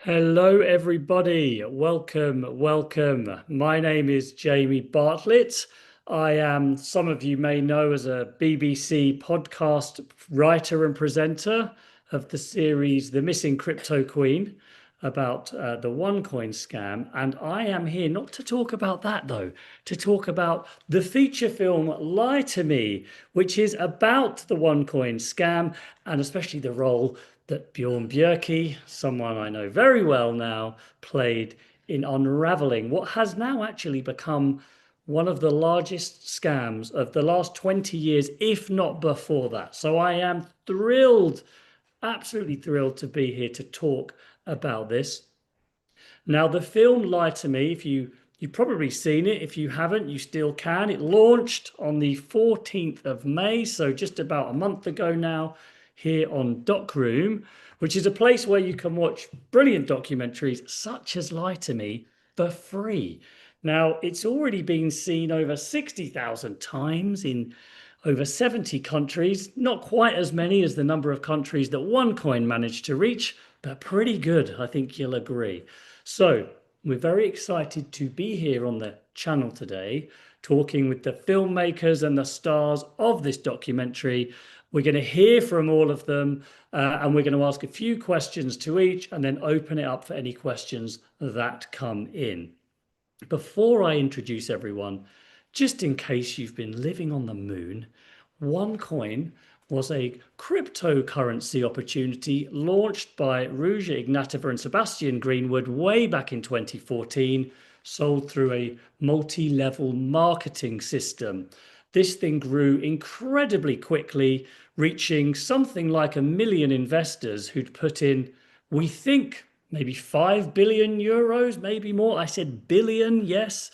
Hello, everybody. Welcome. My name is Jamie Bartlett. I am, some of you may know, as a BBC podcast writer and presenter of the series The Missing Cryptoqueen about the OneCoin scam. And I am here not to talk about that, though, to talk about the feature film Lie to Me, which is about the OneCoin scam and especially the role that Bjorn Berki, someone I know very well now, played in unraveling what has now actually become one of the largest scams of the last 20 years, if not before that. So I am thrilled, absolutely thrilled to be here to talk about this. Now, the film Lie to Me, if you've probably seen it. If you haven't, you still can. It launched on the 14th of May, so just about a month ago now, here on DocRoom, which is a place where you can watch brilliant documentaries such as Lie to Me for free. Now, it's already been seen over 60,000 times in over 70 countries, not quite as many as the number of countries that OneCoin managed to reach, but pretty good, I think you'll agree. So, we're very excited to be here on the channel today, talking with the filmmakers and the stars of this documentary. We're going to hear from all of them, and we're going to ask a few questions to each and then open it up for any questions that come in. Before I introduce everyone, just in case you've been living on the moon, OneCoin was a cryptocurrency opportunity launched by Ruja Ignatova and Sebastian Greenwood way back in 2014, sold through a multi-level marketing system. This thing grew incredibly quickly, reaching something like 1 million investors who'd put in, we think, maybe 5 billion euros, maybe more. I said billion, yes,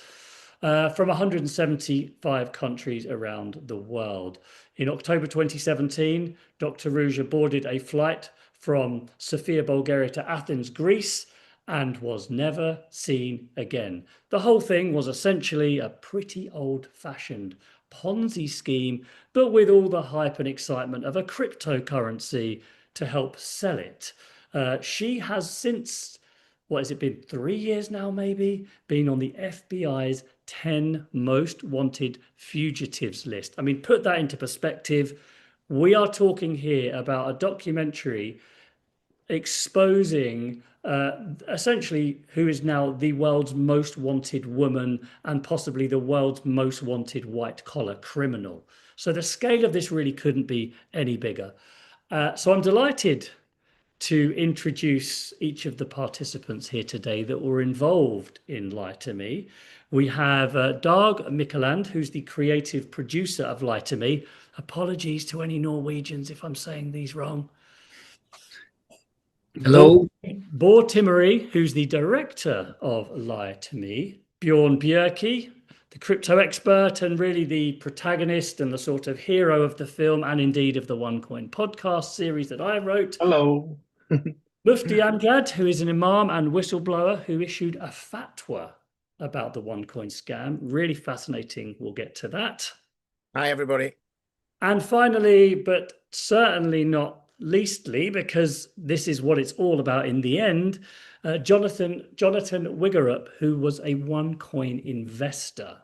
from 175 countries around the world. In October 2017, Dr. Ruja boarded a flight from Sofia, Bulgaria to Athens, Greece, and was never seen again. The whole thing was essentially a pretty old-fashioned Ponzi scheme, but with all the hype and excitement of a cryptocurrency to help sell it. She has since, what has it been, 3 years now maybe, been on the FBI's 10 most wanted fugitives list. I mean, put that into perspective. We are talking here about a documentary exposing essentially who is now the world's most wanted woman and possibly the world's most wanted white collar criminal. So the scale of this really couldn't be any bigger. So I'm delighted to introduce each of the participants here today that were involved in Lie to Me. We have Dag Mykland, who's the creative producer of Lie to Me. Apologies to any Norwegians if I'm saying these wrong. Hello. Tyrmi, who's the director of Lie to Me. Bjorn Bjerki, the crypto expert and really the protagonist and the sort of hero of the film and indeed of the OneCoin podcast series that I wrote. Hello. Mufti Amjad, who is an imam and whistleblower who issued a fatwa about the OneCoin scam. Really fascinating. We'll get to that. Hi, everybody. And finally, but certainly not leastly, because this is what it's all about in the end, Jonatan Wigerup, who was a OneCoin investor.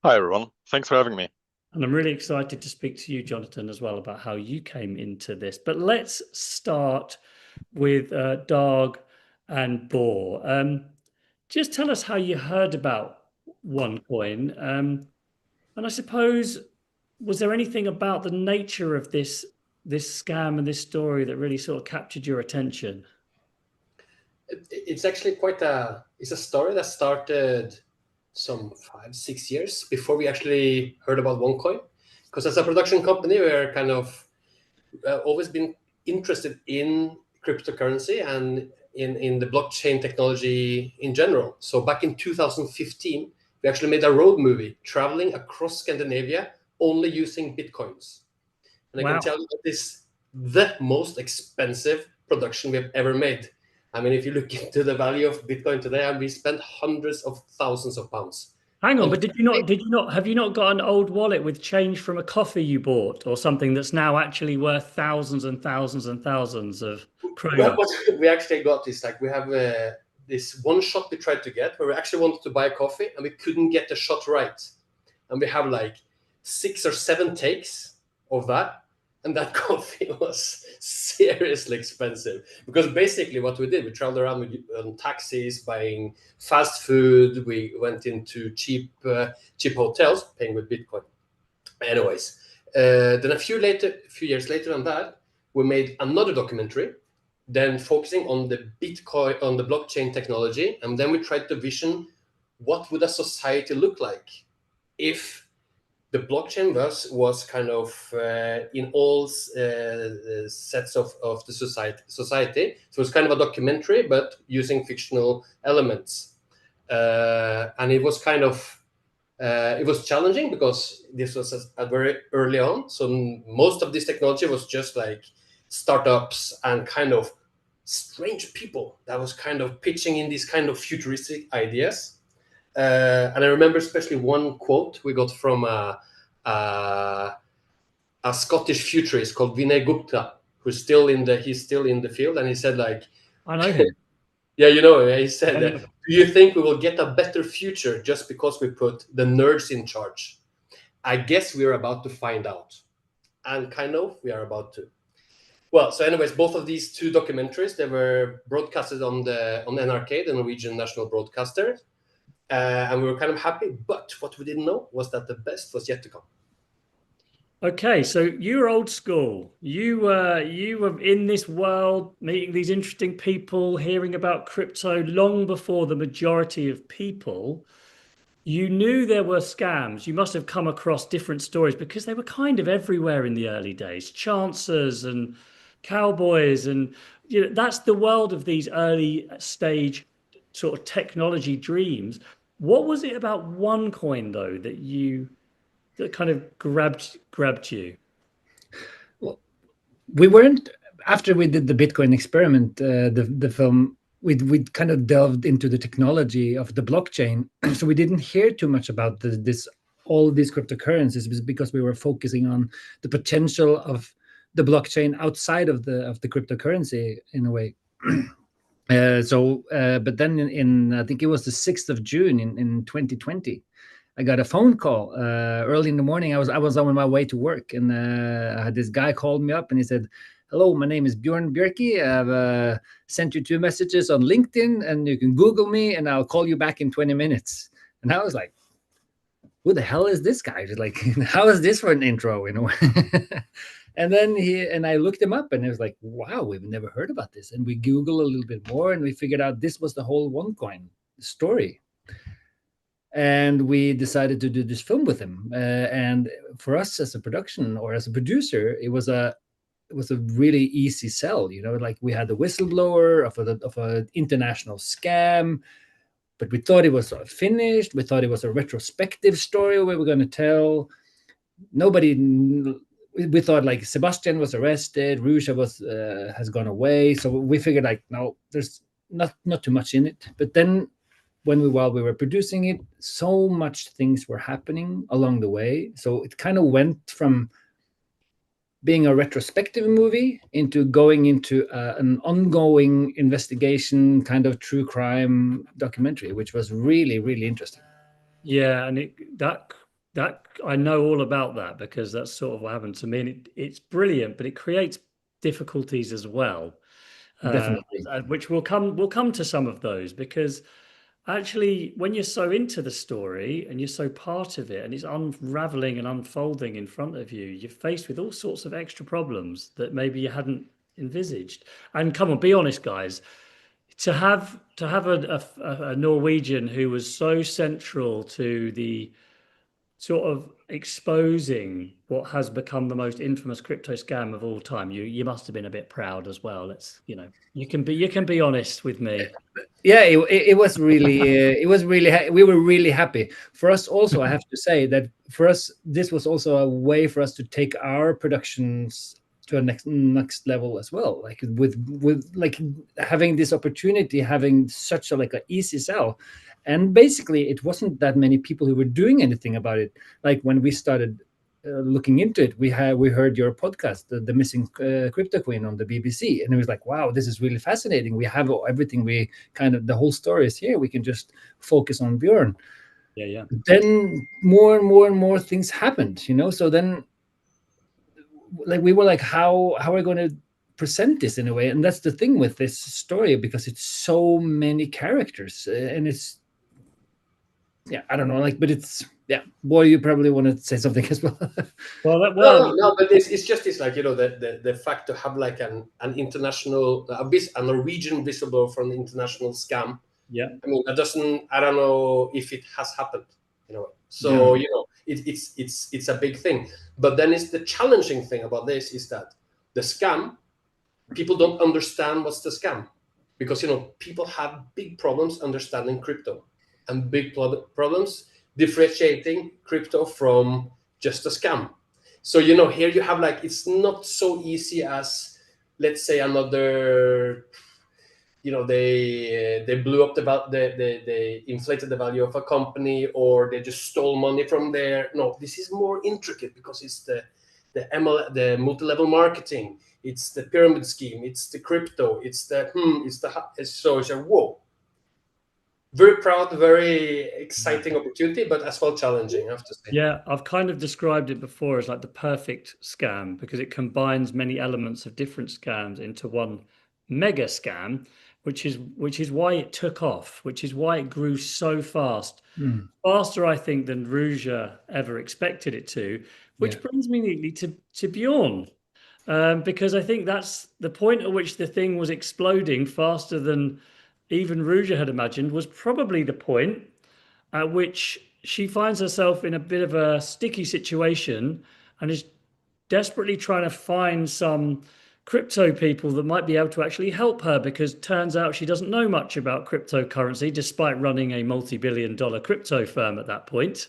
Hi, everyone. Thanks for having me. And I'm really excited to speak to you, Jonatan, as well about how you came into this. But let's start with Dag and Bor. Just tell us how you heard about OneCoin. And I suppose, was there anything about the nature of this scam and this story that really sort of captured your attention? It's actually it's a story that started some 5-6 years before we actually heard about OneCoin. Because as a production company, we're kind of always been interested in cryptocurrency and in the blockchain technology in general. So back in 2015, we actually made a road movie traveling across Scandinavia only using Bitcoins. And I can tell you that this is the most expensive production we have ever made. I mean, if you look into the value of Bitcoin today, we spent hundreds of thousands of pounds. Hang on, but have you not got an old wallet with change from a coffee you bought or something that's now actually worth thousands and thousands and thousands of Well, kroner? what we actually got is like we have this one shot we tried to get where we actually wanted to buy coffee and we couldn't get the shot right. And we have like 6 or 7 takes of that. And that coffee was seriously expensive because basically what we did, we traveled around with taxis, buying fast food. We went into cheap hotels, paying with Bitcoin. Anyways, then a few years later than that, we made another documentary, then focusing on the Bitcoin, on the blockchain technology, and then we tried to vision what would a society look like if the blockchain was kind of in all sets of the society. So it's kind of a documentary, but using fictional elements. And it was kind of, it was challenging because this was a very early on. So most of this technology was just like startups and kind of strange people that was kind of pitching in these kind of futuristic ideas. And I remember especially one quote we got from a Scottish futurist called Vinay Gupta, he's still in the field, and he said like, I know him. yeah, you know, he said, do you think we will get a better future just because we put the nerds in charge? I guess we're about to find out, and kind of we are about to. Well, so anyways, both of these 2 documentaries, they were broadcasted on NRK, the Norwegian national broadcaster. And we were kind of happy, but what we didn't know was that the best was yet to come. Okay, so you're old school. You were in this world, meeting these interesting people, hearing about crypto long before the majority of people. You knew there were scams. You must have come across different stories because they were kind of everywhere in the early days. Chancers and cowboys, and that's the world of these early stage sort of technology dreams. What was it about OneCoin though that kind of grabbed you? Well, we weren't, after we did the Bitcoin experiment, the film, we kind of delved into the technology of the blockchain. So we didn't hear too much about all these cryptocurrencies because we were focusing on the potential of the blockchain outside of the cryptocurrency in a way. But then in I think it was the 6th of June in 2020, I got a phone call early in the morning. I was on my way to work, and I had this guy called me up, and he said, "Hello, my name is Bjorn Berki. I've sent you 2 messages on LinkedIn, and you can Google me, and I'll call you back in 20 minutes." And I was like, "Who the hell is this guy? Like, how is this for an intro?" And then I looked him up, and it was like, wow, we've never heard about this. And we Googled a little bit more, and we figured out this was the whole OneCoin story. And we decided to do this film with him. And for us as a production or as a producer, it was a really easy sell. Like we had the whistleblower of an international scam, but we thought it was finished. We thought it was a retrospective story we were going to tell. We thought like Sebastian was arrested, Ruja has gone away. So we figured like, no, there's not too much in it. But then while we were producing it, so much things were happening along the way. So it kind of went from being a retrospective movie into going into an ongoing investigation kind of true crime documentary, which was really, really interesting. Yeah, and that I know all about that because that's sort of what happened to me. And it's brilliant, but it creates difficulties as well. Definitely. Which we'll come to some of those, because actually when you're so into the story and you're so part of it and it's unraveling and unfolding in front of you, you're faced with all sorts of extra problems that maybe you hadn't envisaged. And come on, be honest, guys. To have a Norwegian who was so central to the sort of exposing what has become the most infamous crypto scam of all time, you must have been a bit proud as well. You can be honest with me. Yeah, it was really we were really happy. For us also, I have to say that for us this was also a way for us to take our productions to a next level as well, like with like having this opportunity, having such a easy sell, And basically, it wasn't that many people who were doing anything about it. Like when we started looking into it, we heard your podcast, the missing Cryptoqueen on the BBC, and it was like, wow, this is really fascinating. We have everything. We the whole story is here. We can just focus on Bjorn. Yeah. Then more and more and more things happened, So then, like, we were like, how are we going to present this in a way? And that's the thing with this story, because it's so many characters, and it's, I don't know, like, but it's, boy, you probably want to say something as well. No, but it's just this, like, the fact to have like an international, a Norwegian whistleblower from the international scam. Yeah. I mean, I don't know if it has happened, So, it's a big thing. But then it's the challenging thing about this is that the scam, people don't understand what's the scam, because, people have big problems understanding crypto and big problems differentiating crypto from just a scam. So, here you have, like, it's not so easy as, let's say, another, they blew up they inflated the value of a company, or they just stole money from there. No, this is more intricate, because it's the multi-level marketing, it's the pyramid scheme, it's the crypto, so it's a whoa. Very proud, very exciting opportunity, but as well challenging, I have to say. Yeah, I've kind of described it before as like the perfect scam, because it combines many elements of different scams into one mega scam, which is why it took off, which is why it grew so fast. Faster, I think, than Ruja ever expected it to, which brings me neatly to Bjorn. Because I think that's the point at which the thing was exploding faster than even Ruja had imagined, was probably the point at which she finds herself in a bit of a sticky situation and is desperately trying to find some crypto people that might be able to actually help her, because turns out she doesn't know much about cryptocurrency, despite running a multi-billion-dollar crypto firm at that point.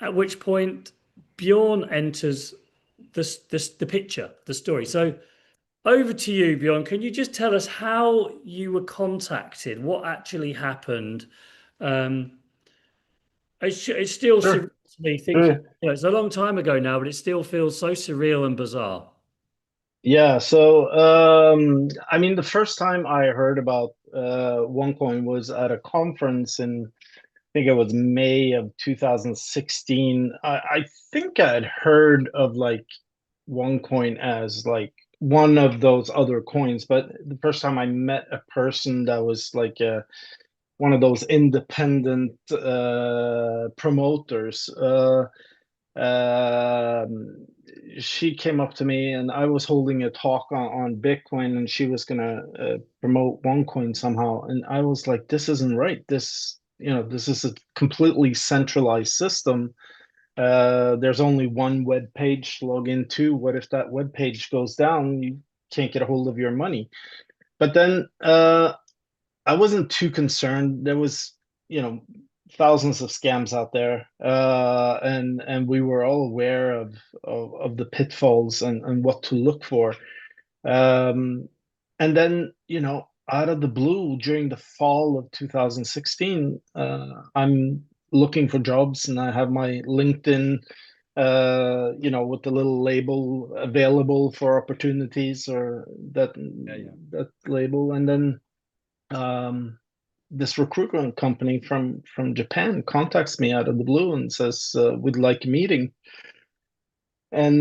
At which point Bjorn enters the picture, the story. So over to you, Bjorn. Can you just tell us how you were contacted? What actually happened? It's still surreal to me thinking. It's a long time ago now, but it still feels so surreal and bizarre. Yeah, so I mean, the first time I heard about OneCoin was at a conference in, I think it was May of 2016. I think I had heard of like OneCoin as like one of those other coins, but the first time I met a person that was like one of those independent promoters, she came up to me, and I was holding a talk on Bitcoin, and she was gonna promote OneCoin somehow, and I was like, this isn't right. This is a completely centralized system. There's only one web page to log into. What if that web page goes down? You can't get a hold of your money. But then I wasn't too concerned. There was, thousands of scams out there, and we were all aware of the pitfalls and what to look for. And then, out of the blue, during the fall of 2016, I'm looking for jobs, and I have my LinkedIn, with the little label available for opportunities, or that label, and then this recruitment company from Japan contacts me out of the blue and says, we'd like a meeting. And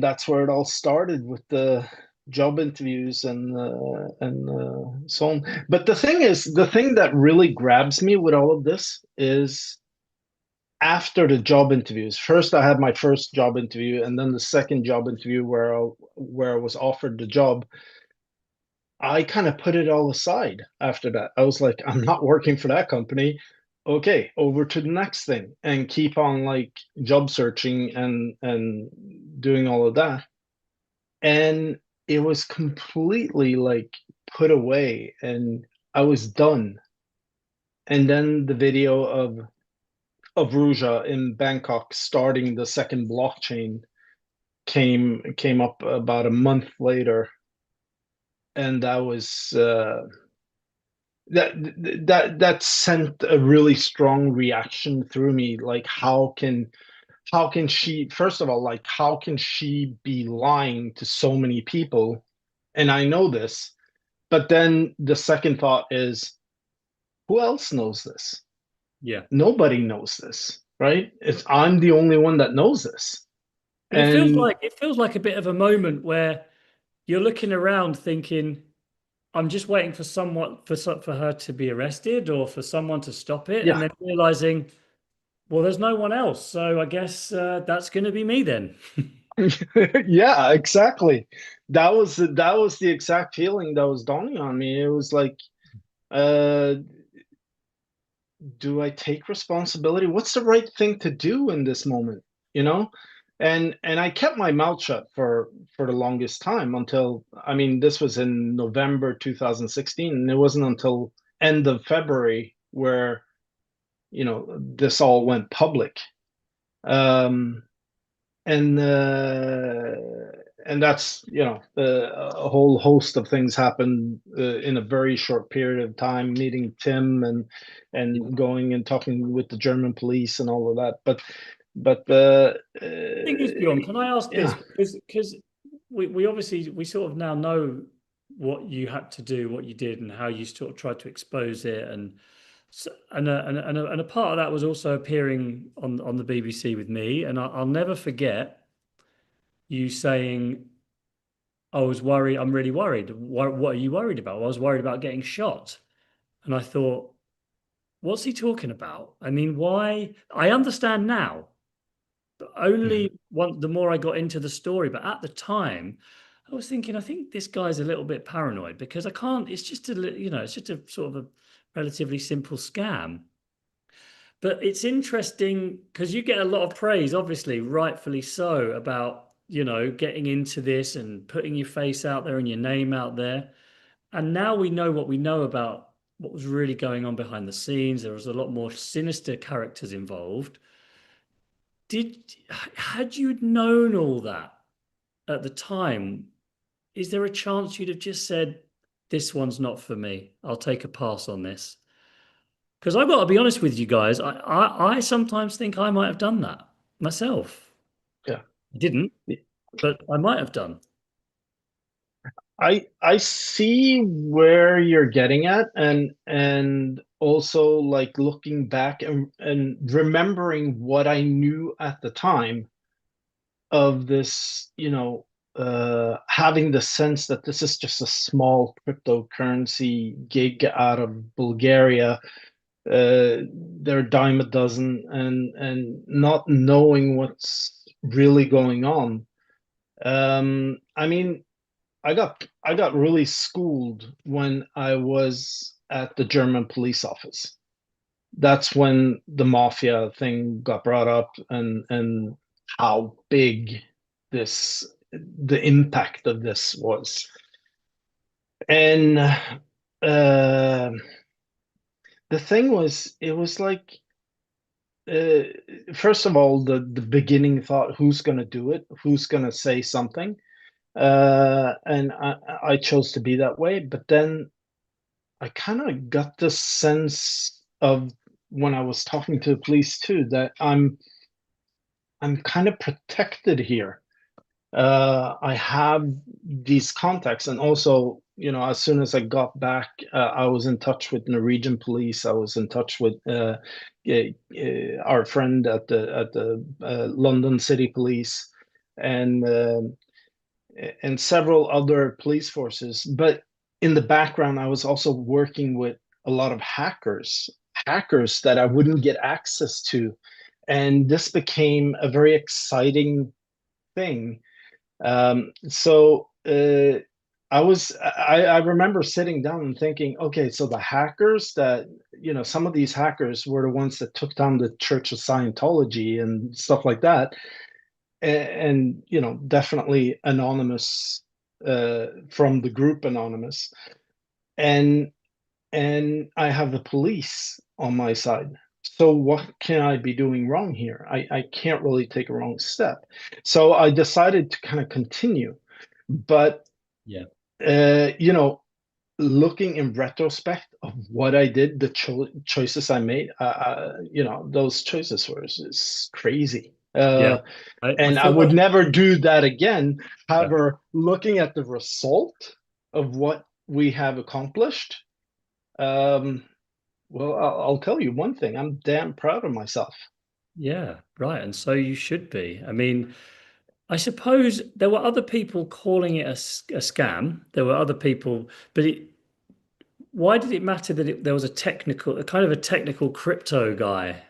that's where it all started, with the job interviews and so on. But the thing that really grabs me with all of this is after the job interviews. First, I had my first job interview, and then the second job interview where I was offered the job. I kind of put it all aside after that. I was like, I'm not working for that company. Okay, over to the next thing, and keep on like job searching and doing all of that. And it was completely like put away, and I was done. And then the video of Ruja in Bangkok starting the second blockchain came up about a month later, and that was that sent a really strong reaction through me. Like, how can she, first of all, like, how can she be lying to so many people? And I know this, but then the second thought is, who else knows this? Yeah. Nobody knows this, right? I'm the only one that knows this. But it feels like a bit of a moment where you're looking around thinking, I'm just waiting for for her to be arrested or for someone to stop it, and then realizing, well, there's no one else, so I guess that's going to be me then. Yeah, exactly. That was the exact feeling that was dawning on me. It was like, do I take responsibility? What's the right thing to do in this moment? You know? And I kept my mouth shut for the longest time until, I mean, this was in November 2016, and it wasn't until end of February where, you know, this all went public. And that's, you know, a whole host of things happened in a very short period of time, meeting Tim and going and talking with the German police and all of that. But thing is, Bjorn, can I ask this? Because we obviously, we sort of now know what you had to do, what you did, and how you sort of tried to expose it, and a part of that was also appearing on the BBC with me, and I'll never forget you saying, I was worried, I'm really worried. What are you worried about? Well, I was worried about getting shot. And I thought, what's he talking about? I mean, why? I understand now, but only the more I got into the story. But at the time, I was thinking, I think this guy's a little bit paranoid, because I can't, it's just it's just a sort of a relatively simple scam. But it's interesting because you get a lot of praise, obviously, rightfully so, about, getting into this and putting your face out there and your name out there. And now we know what we know about what was really going on behind the scenes. There was a lot more sinister characters involved. Had you known all that at the time, is there a chance you'd have just said, this one's not for me, I'll take a pass on this? Because I've got to be honest with you guys, I sometimes think I might have done that myself. Yeah. I didn't, but I might have done. I see where you're getting at, and also, like, looking back and remembering what I knew at the time of this, having the sense that this is just a small cryptocurrency gig out of Bulgaria. They're a dime a dozen, and not knowing what's really going on. I mean, I got really schooled when I was at the German police office. That's when the mafia thing got brought up, and how big the impact of this was. And the thing was, it was like, first of all, the beginning thought, who's going to do it? Who's going to say something? And I chose to be that way. But then I kind of got the sense of, when I was talking to the police too, that I'm kind of protected here. I have these contacts, and also, as soon as I got back, I was in touch with Norwegian police. I was in touch with our friend at the London City Police, and several other police forces. But in the background, I was also working with a lot of hackers that I wouldn't get access to, and this became a very exciting thing. So I remember sitting down and thinking, okay, so the hackers that, some of these hackers were the ones that took down the Church of Scientology and stuff like that. And definitely anonymous, from the group Anonymous. And I have the police on my side. So what can I be doing wrong here? I can't really take a wrong step. So I decided to kind of continue. But, yeah, looking in retrospect of what I did, the choices I made, those choices were just crazy. Yeah. I would never do that again. However, looking at the result of what we have accomplished, well, I'll tell you one thing. I'm damn proud of myself. Yeah, right. And so you should be. I mean, I suppose there were other people calling it a scam. There were other people, but why did it matter that there was a kind of a technical crypto guy?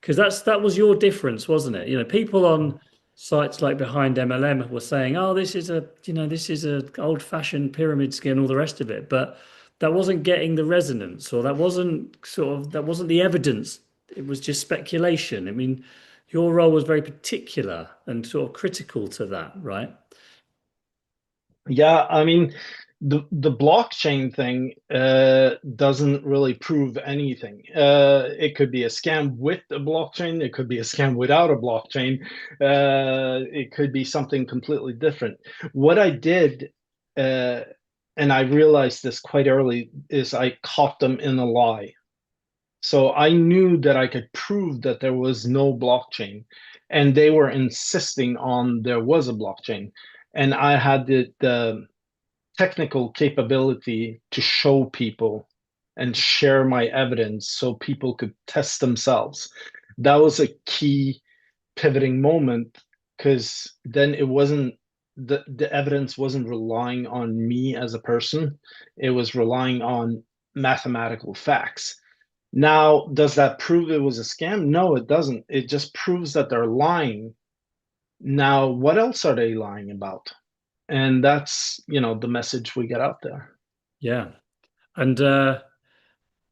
Because that was your difference, wasn't it? You know, people on sites like Behind MLM were saying, "Oh, this is a old-fashioned pyramid scheme, all the rest of it," but that wasn't getting the resonance, or that wasn't the evidence. It was just speculation. I mean, your role was very particular and sort of critical to that, right? Yeah, I mean, the blockchain thing doesn't really prove anything. It could be a scam with a blockchain. It could be a scam without a blockchain. It could be something completely different. What I did, and I realized this quite early, is I caught them in a lie. So I knew that I could prove that there was no blockchain, and they were insisting on there was a blockchain. And I had the technical capability to show people and share my evidence so people could test themselves. That was a key pivoting moment, because then it wasn't the evidence wasn't relying on me as a person, it was relying on mathematical facts. Now, does that prove it was a scam? No, it doesn't. It just proves that they're lying. Now, what else are they lying about? And that's, the message we get out there. Yeah. And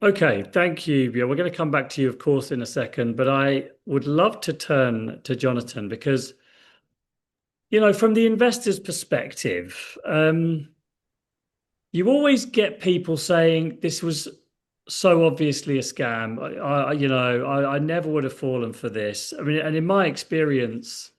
okay, thank you, Bjørn. We're going to come back to you, of course, in a second, but I would love to turn to Jonatan because, from the investor's perspective, you always get people saying this was so obviously a scam. I never would have fallen for this. I mean, and in my experience,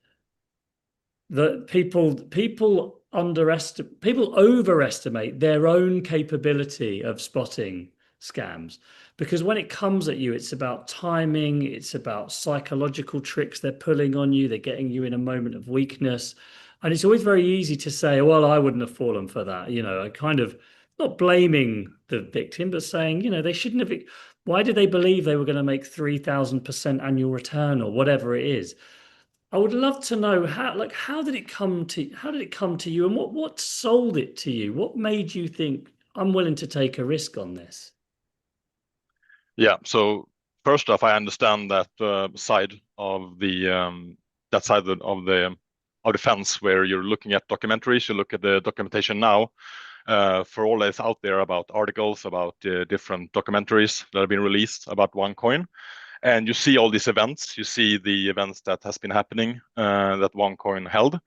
that people overestimate their own capability of spotting scams, because when it comes at you, it's about timing, it's about psychological tricks they're pulling on you, they're getting you in a moment of weakness, and it's always very easy to say, well, I wouldn't have fallen for that. I kind of not blaming the victim, but saying, they shouldn't have. Why did they believe they were going to make 3,000% annual return or whatever it is? I would love to know how did it come to you, and what sold it to you? What made you think I'm willing to take a risk on this? Yeah. So first off, I understand that side of the fence where you're looking at documentaries. You look at the documentation now. For all that's out there about articles about different documentaries that have been released about OneCoin. And you see all these events. You see the events that has been happening that OneCoin held.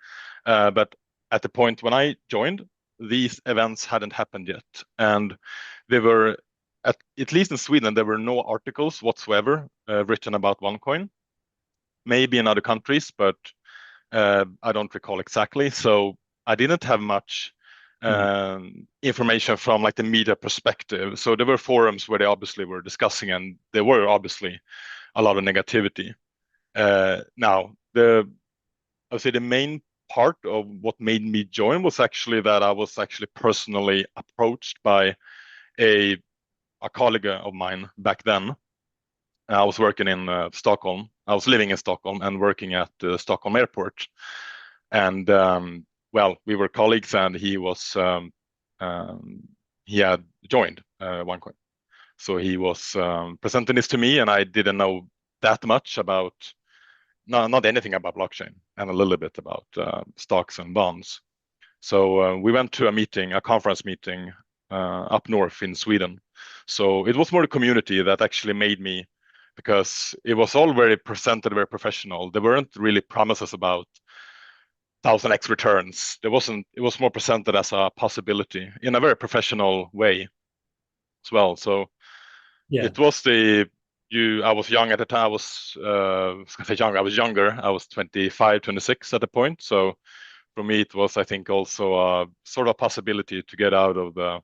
But at the point when I joined, these events hadn't happened yet. And they were, at least in Sweden, there were no articles whatsoever written about OneCoin. Maybe in other countries, but I don't recall exactly. So I didn't have much information from like the media perspective. So there were forums where they obviously were discussing, and there were obviously a lot of negativity. Now, I would say the main part of what made me join was actually that I was actually personally approached by a colleague of mine back then. I was working in Stockholm. I was living in Stockholm and working at the Stockholm airport. And well, we were colleagues, and he had joined OneCoin. So he was presenting this to me, and I didn't know that much about, not anything about blockchain, and a little bit about stocks and bonds. So we went to a conference meeting up north in Sweden. So it was more the community that actually made me, because it was all very presented, very professional. There weren't really promises about 1,000x returns. It was more presented as a possibility in a very professional way as well. So yeah, it was I was young at the time. I was younger. I was 25, 26 at the point. So for me, it was, I think, also a sort of possibility to get out of the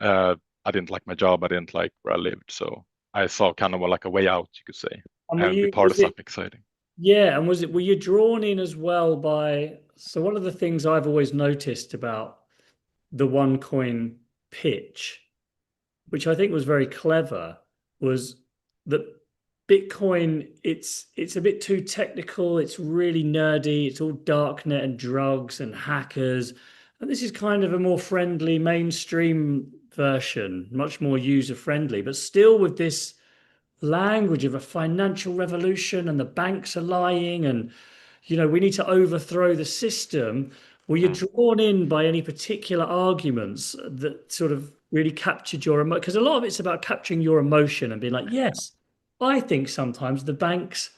I didn't like my job. I didn't like where I lived. So I saw kind of like a way out, you could say, and be part of something exciting. Yeah, and were you drawn in as well by, so one of the things I've always noticed about the OneCoin pitch, which I think was very clever, was that Bitcoin, it's a bit too technical, it's really nerdy, it's all darknet and drugs and hackers. And this is kind of a more friendly mainstream version, much more user friendly, but still with this language of a financial revolution and the banks are lying and we need to overthrow the system. Were you drawn in by any particular arguments that sort of really captured your emotion? Because a lot of it's about capturing your emotion and being like, yes, I think sometimes the banks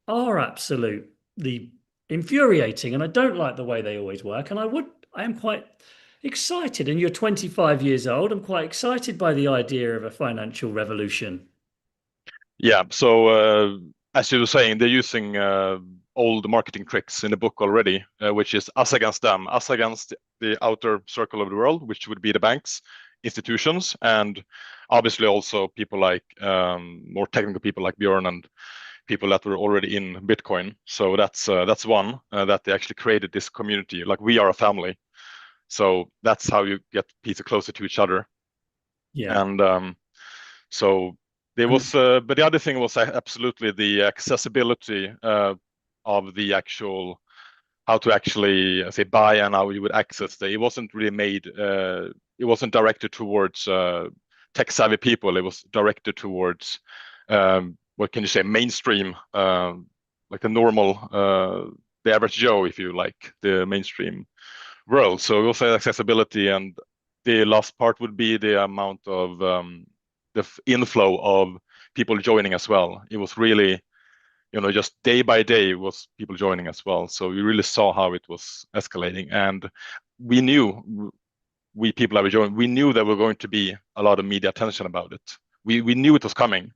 are absolutely infuriating and I don't like the way they always work. And I am quite excited. And you're 25 years old. I'm quite excited by the idea of a financial revolution. Yeah. So as you were saying, they're using old marketing tricks in the book already, which is us against them, us against the outer circle of the world, which would be the banks, institutions, and obviously also people like more technical people like Bjorn and people that were already in Bitcoin. So that's one that they actually created this community. Like we are a family. So that's how you get people closer to each other. Yeah. And so there was, but the other thing was absolutely the accessibility of the actual, how to actually say buy and how you would access it. It wasn't really made, it wasn't directed towards tech savvy people. It was directed towards, what can you say, mainstream, like the normal, the average Joe, if you like, the mainstream world. So it was accessibility, and the last part would be the amount of the inflow of people joining as well. It was really, just day by day was people joining as well. So we really saw how it was escalating, and we knew, we people that were joining, we knew there were going to be a lot of media attention about it. We knew it was coming,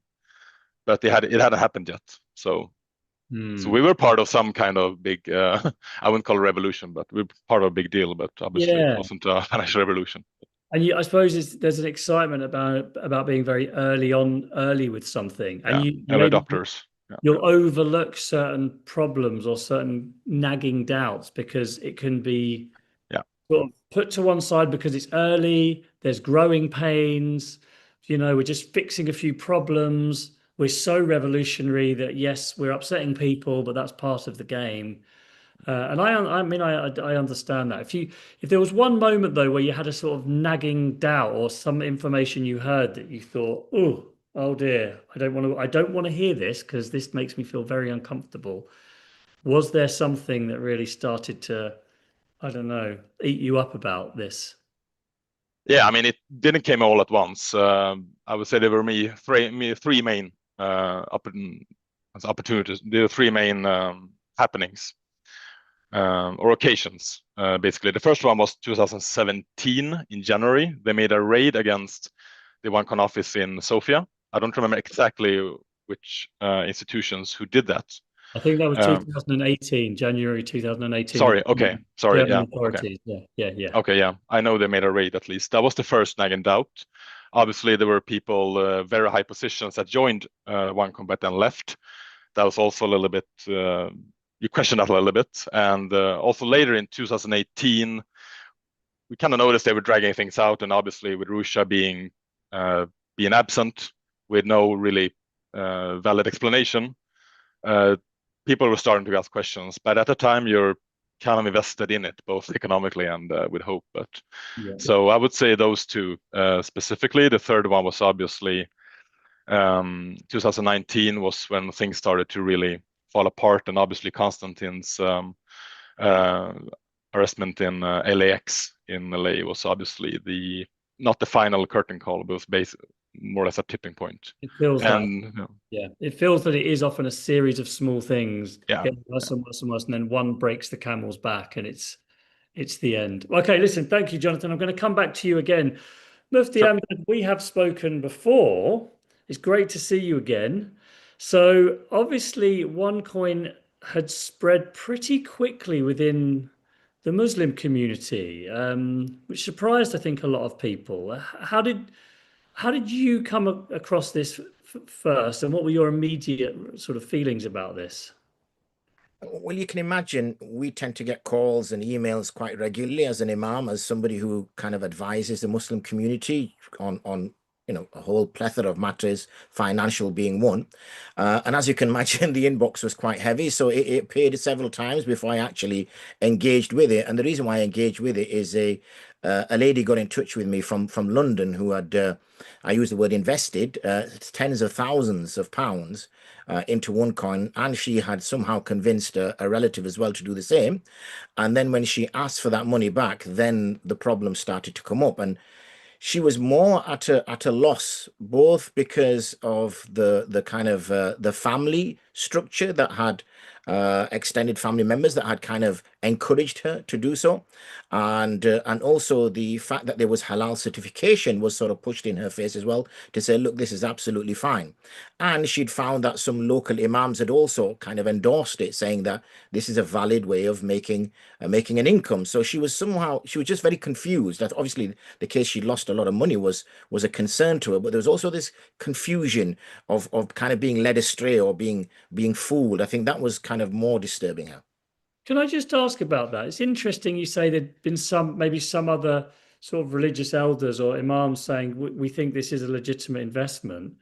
but it hadn't happened yet. So we were part of some kind of big, I wouldn't call it a revolution, but we're part of a big deal. But obviously it wasn't a financial revolution. And I suppose there's an excitement about being very early with something, and early adopters. You'll overlook certain problems or certain nagging doubts because it can be sort of put to one side because it's early. There's growing pains. We're just fixing a few problems. We're so revolutionary that yes, we're upsetting people, but that's part of the game. And I mean, I understand that. If there was one moment though where you had a sort of nagging doubt or some information you heard that you thought, oh dear, I don't want to hear this because this makes me feel very uncomfortable. Was there something that really started to, I don't know, eat you up about this? Yeah, I mean, it didn't come all at once. I would say there were three main opportunities. There were three main happenings. Or occasions, basically. The first one was 2017 in January. They made a raid against the OneCoin office in Sofia. I don't remember exactly which institutions who did that. I think that was 2018, January 2018. Sorry, okay. Sorry, German authorities. Okay. Yeah. Okay, yeah. I know they made a raid at least. That was the first nag and doubt. Obviously, there were people, very high positions that joined OneCoin but then left. That was also a little bit, you question that a little bit. And also later in 2018, we kind of noticed they were dragging things out. And obviously with Ruja being absent with no really valid explanation, people were starting to ask questions. But at the time, you're kind of invested in it, both economically and with hope. But so I would say those two specifically. The third one was obviously 2019 was when things started to really fall apart, and obviously Konstantin's arrestment in LAX in LA was obviously not the final curtain call, but was more or less a tipping point. It feels it feels that it is often a series of small things getting worse and worse and worse, and then one breaks the camel's back, and it's the end. Okay, listen, thank you, Jonatan. I'm going to come back to you again. Mufti Amjad, we have spoken before. It's great to see you again. So obviously OneCoin had spread pretty quickly within the Muslim community, which surprised, I think, a lot of people. How did you come across this first, and what were your immediate sort of feelings about this? Well, you can imagine we tend to get calls and emails quite regularly as an imam, as somebody who kind of advises the Muslim community on a whole plethora of matters, financial being one. And as you can imagine, the inbox was quite heavy. So it appeared several times before I actually engaged with it. And the reason why I engaged with it is a lady got in touch with me from London who had, I use the word invested, tens of thousands of pounds into OneCoin, and she had somehow convinced a relative as well to do the same. And then when she asked for that money back, then the problem started to come up, and she was more at a loss, both because of the kind of the family structure that had extended family members that had kind of encouraged her to do so, and also the fact that there was halal certification was sort of pushed in her face as well to say, look, this is absolutely fine. And she'd found that some local imams had also kind of endorsed it, saying that this is a valid way of making an income. So she was just very confused. That obviously the case she lost a lot of money was a concern to her, but there was also this confusion of kind of being led astray or being fooled. I think that was kind of more disturbing her. Can I just ask about that? It's interesting you say there'd been maybe some other sort of religious elders or imams saying we think this is a legitimate investment,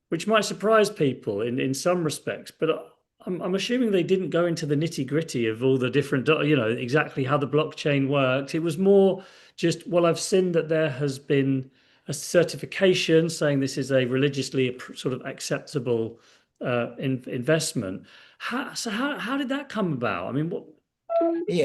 which might surprise people in some respects. But I'm assuming they didn't go into the nitty gritty of all the different, exactly how the blockchain works. It was more just, well, I've seen that there has been a certification saying this is a religiously sort of acceptable investment. How did that come about? I mean,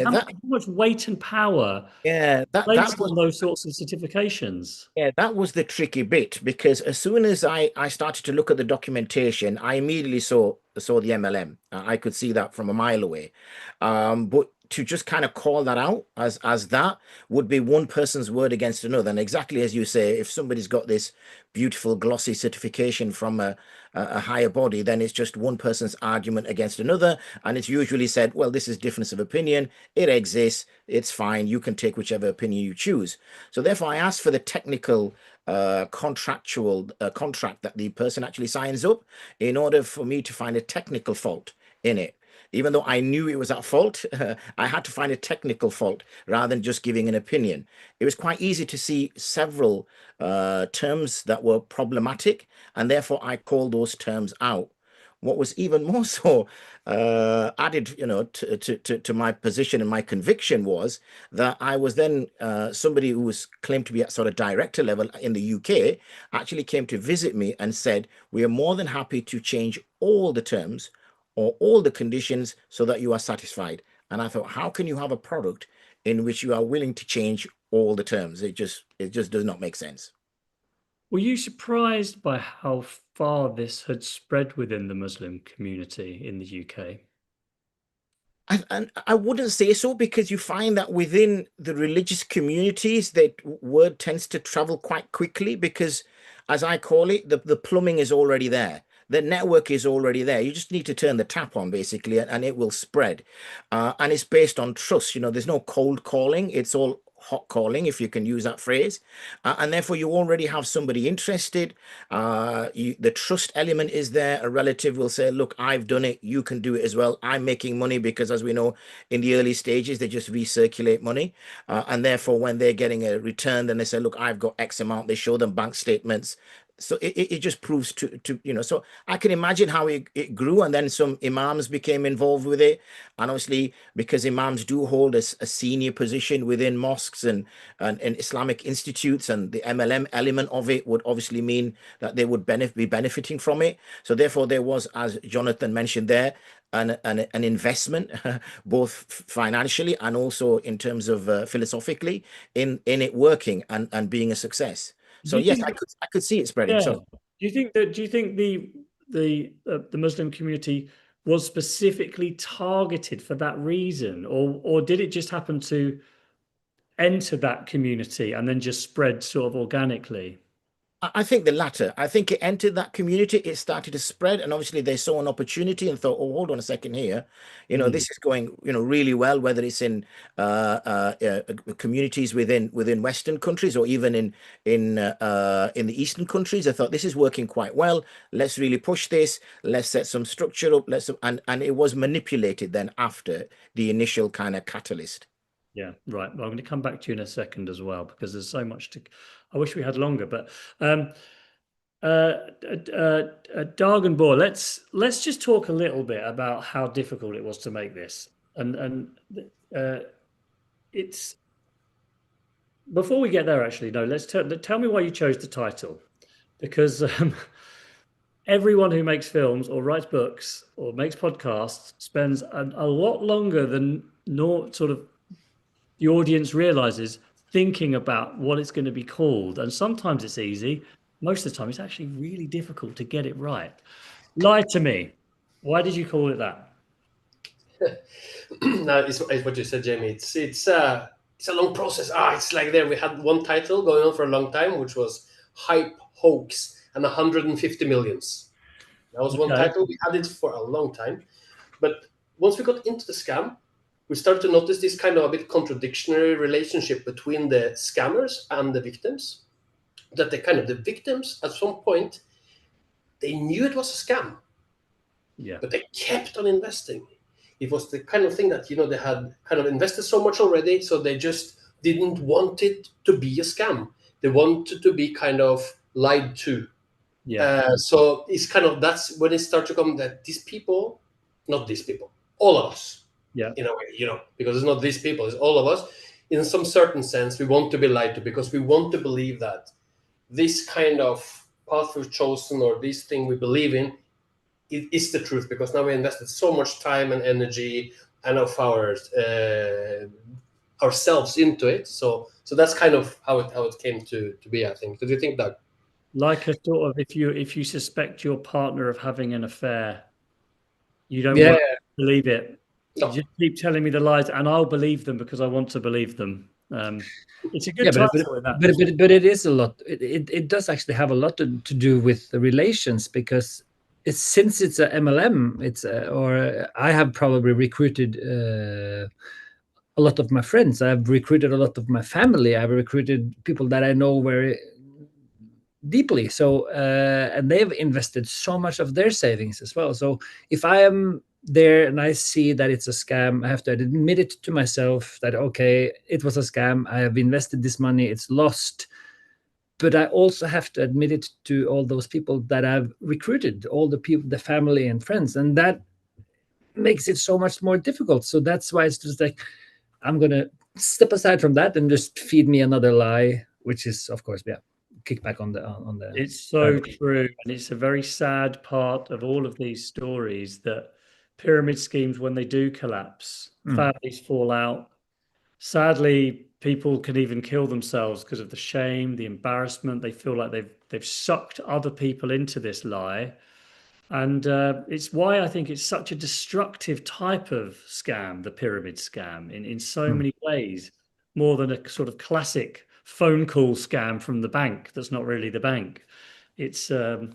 how much weight and power placed on those sorts of certifications? Yeah, that was the tricky bit, because as soon as I started to look at the documentation, I immediately saw the MLM. I could see that from a mile away. But to just kind of call that out as that would be one person's word against another. And exactly as you say, if somebody's got this beautiful glossy certification from a higher body, then it's just one person's argument against another. And it's usually said, well, this is difference of opinion. It exists. It's fine. You can take whichever opinion you choose. So therefore, I asked for the technical contractual contract that the person actually signs up in order for me to find a technical fault in it. Even though I knew it was at fault, I had to find a technical fault rather than just giving an opinion. It was quite easy to see several terms that were problematic, and therefore I called those terms out. What was even more so added, to my position and my conviction was that I was then somebody who was claimed to be at sort of director level in the UK actually came to visit me and said, we are more than happy to change all the terms or all the conditions so that you are satisfied. And I thought, how can you have a product in which you are willing to change all the terms? It just does not make sense. Were you surprised by how far this had spread within the Muslim community in the UK? I wouldn't say so, because you find that within the religious communities, that word tends to travel quite quickly, because, as I call it, the plumbing is already there. The network is already there. You just need to turn the tap on, basically, and it will spread. And it's based on trust. There's no cold calling. It's all hot calling, if you can use that phrase. And therefore, you already have somebody interested. The trust element is there. A relative will say, look, I've done it. You can do it as well. I'm making money, because as we know, in the early stages, they just recirculate money. And therefore, when they're getting a return, then they say, look, I've got X amount. They show them bank statements. So it just proves to so I can imagine how it grew, and then some imams became involved with it. And obviously, because imams do hold a senior position within mosques and Islamic institutes, and the MLM element of it would obviously mean that they would be benefiting from it. So therefore, there was, as Jonatan mentioned there, an investment, both financially and also in terms of philosophically, in it working and being a success. So yes, I could see it spreading. Yeah. So Do you think the Muslim community was specifically targeted for that reason, or did it just happen to enter that community and then just spread sort of organically? I think the latter. I think it entered that community, it started to spread, and obviously they saw an opportunity and thought, oh, hold on a second here, this is going, really well, whether it's in communities within Western countries or even in the Eastern countries. I thought this is working quite well. Let's really push this. Let's set some structure up. And it was manipulated then after the initial kind of catalyst. Yeah, right. Well, I'm going to come back to you in a second as well, because there's so much to. I wish we had longer, but Dag and Bohr, let's just talk a little bit about how difficult it was to make this, and it's before we get there. Actually, no. Tell me why you chose the title, because everyone who makes films or writes books or makes podcasts spends a lot longer than sort of the audience realizes thinking about what it's going to be called. And sometimes it's easy. Most of the time, it's actually really difficult to get it right. Lie to me. Why did you call it that? No, it's what you said, Jamie. It's a long process. It's like we had one title going on for a long time, which was Hype, Hoax, and 150 millions. That was one title. We had it for a long time. But once we got into the scam, we started to notice this kind of a bit contradictory relationship between the scammers and the victims. That the victims at some point, they knew it was a scam, but they kept on investing. It was the kind of thing that, they had kind of invested so much already, so they just didn't want it to be a scam. They wanted to be kind of lied to. So it's that's when it starts to come that these people, not these people, all of us, in a way, because it's not these people, it's all of us. In some certain sense, we want to be lied to because we want to believe that this kind of path we've chosen or this thing we believe in, it is the truth, because now we invested so much time and energy and of ourselves into it. So that's kind of how it came to be, I think. Did you think, Doug? Like a sort of, if you suspect your partner of having an affair, you don't want to believe it. No. You just keep telling me the lies, and I'll believe them because I want to believe them. It's a good title. But it is a lot. It does actually have a lot to do with the relations, because since it's a MLM, or I have probably recruited a lot of my friends. I've recruited a lot of my family. I've recruited people that I know very deeply. So and they've invested so much of their savings as well. So if I am there and I see that it's a scam, I have to admit it to myself that, okay, it was a scam. I have invested this money, it's lost. But I also have to admit it to all those people that I've recruited, all the people, the family and friends. And that makes it so much more difficult. So that's why it's just like, I'm going to step aside from that and just feed me another lie, which is, of course, kick back on the. It's so true. And it's a very sad part of all of these stories that pyramid schemes, when they do collapse, families fall out. Sadly, people can even kill themselves because of the shame, the embarrassment. They feel like they've sucked other people into this lie. And it's why I think it's such a destructive type of scam, the pyramid scam, in so many ways, more than a sort of classic phone call scam from the bank that's not really the bank. It's a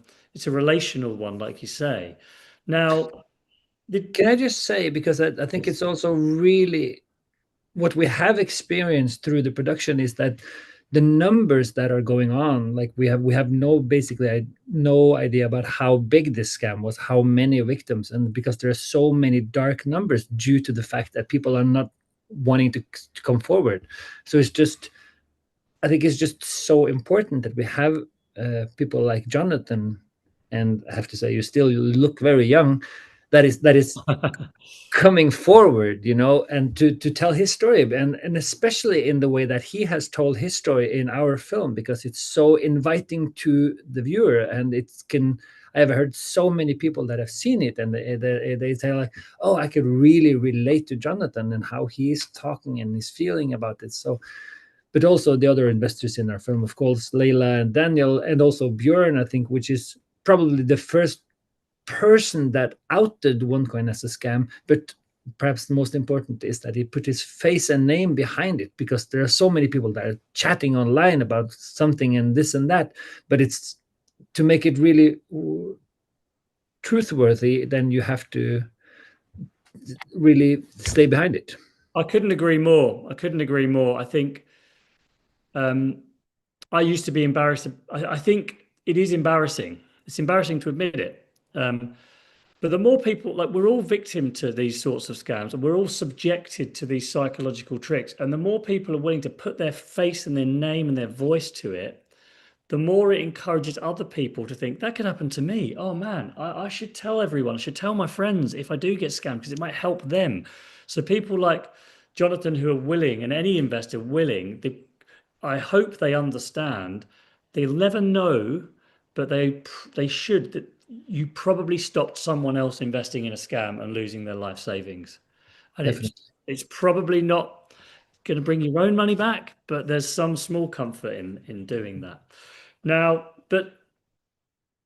relational one, like you say. Now, can I just say, because I think it's also really what we have experienced through the production is that the numbers that are going on, like we have no idea about how big this scam was, how many victims, and because there are so many dark numbers due to the fact that people are not wanting to come forward. So I think it's just so important that we have people like Jonatan, and I have to say, you still look very young, that is coming forward, and to tell his story, and especially in the way that he has told his story in our film, because it's so inviting to the viewer, and I have heard so many people that have seen it, and they say like, oh, I could really relate to Jonatan and how he's talking and he's feeling about it. So, but also the other investors in our film, of course, Leila and Daniel, and also Bjørn, I think, which is probably the first person that outed OneCoin as a scam, but perhaps the most important is that he put his face and name behind it, because there are so many people that are chatting online about something and this and that, but it's to make it really truthworthy, then you have to really stay behind it. I couldn't agree more. I think I used to be embarrassed. I think it is embarrassing. It's embarrassing to admit it. But the more people, like, we're all victim to these sorts of scams, and we're all subjected to these psychological tricks. And the more people are willing to put their face and their name and their voice to it, the more it encourages other people to think that could happen to me. Oh man, I should tell everyone, I should tell my friends if I do get scammed, because it might help them. So people like Jonatan, who are willing, and any investor willing, I hope they understand. They'll never know, but they should, that you probably stopped someone else investing in a scam and losing their life savings. And it's probably not going to bring your own money back, but there's some small comfort in doing that. Now, but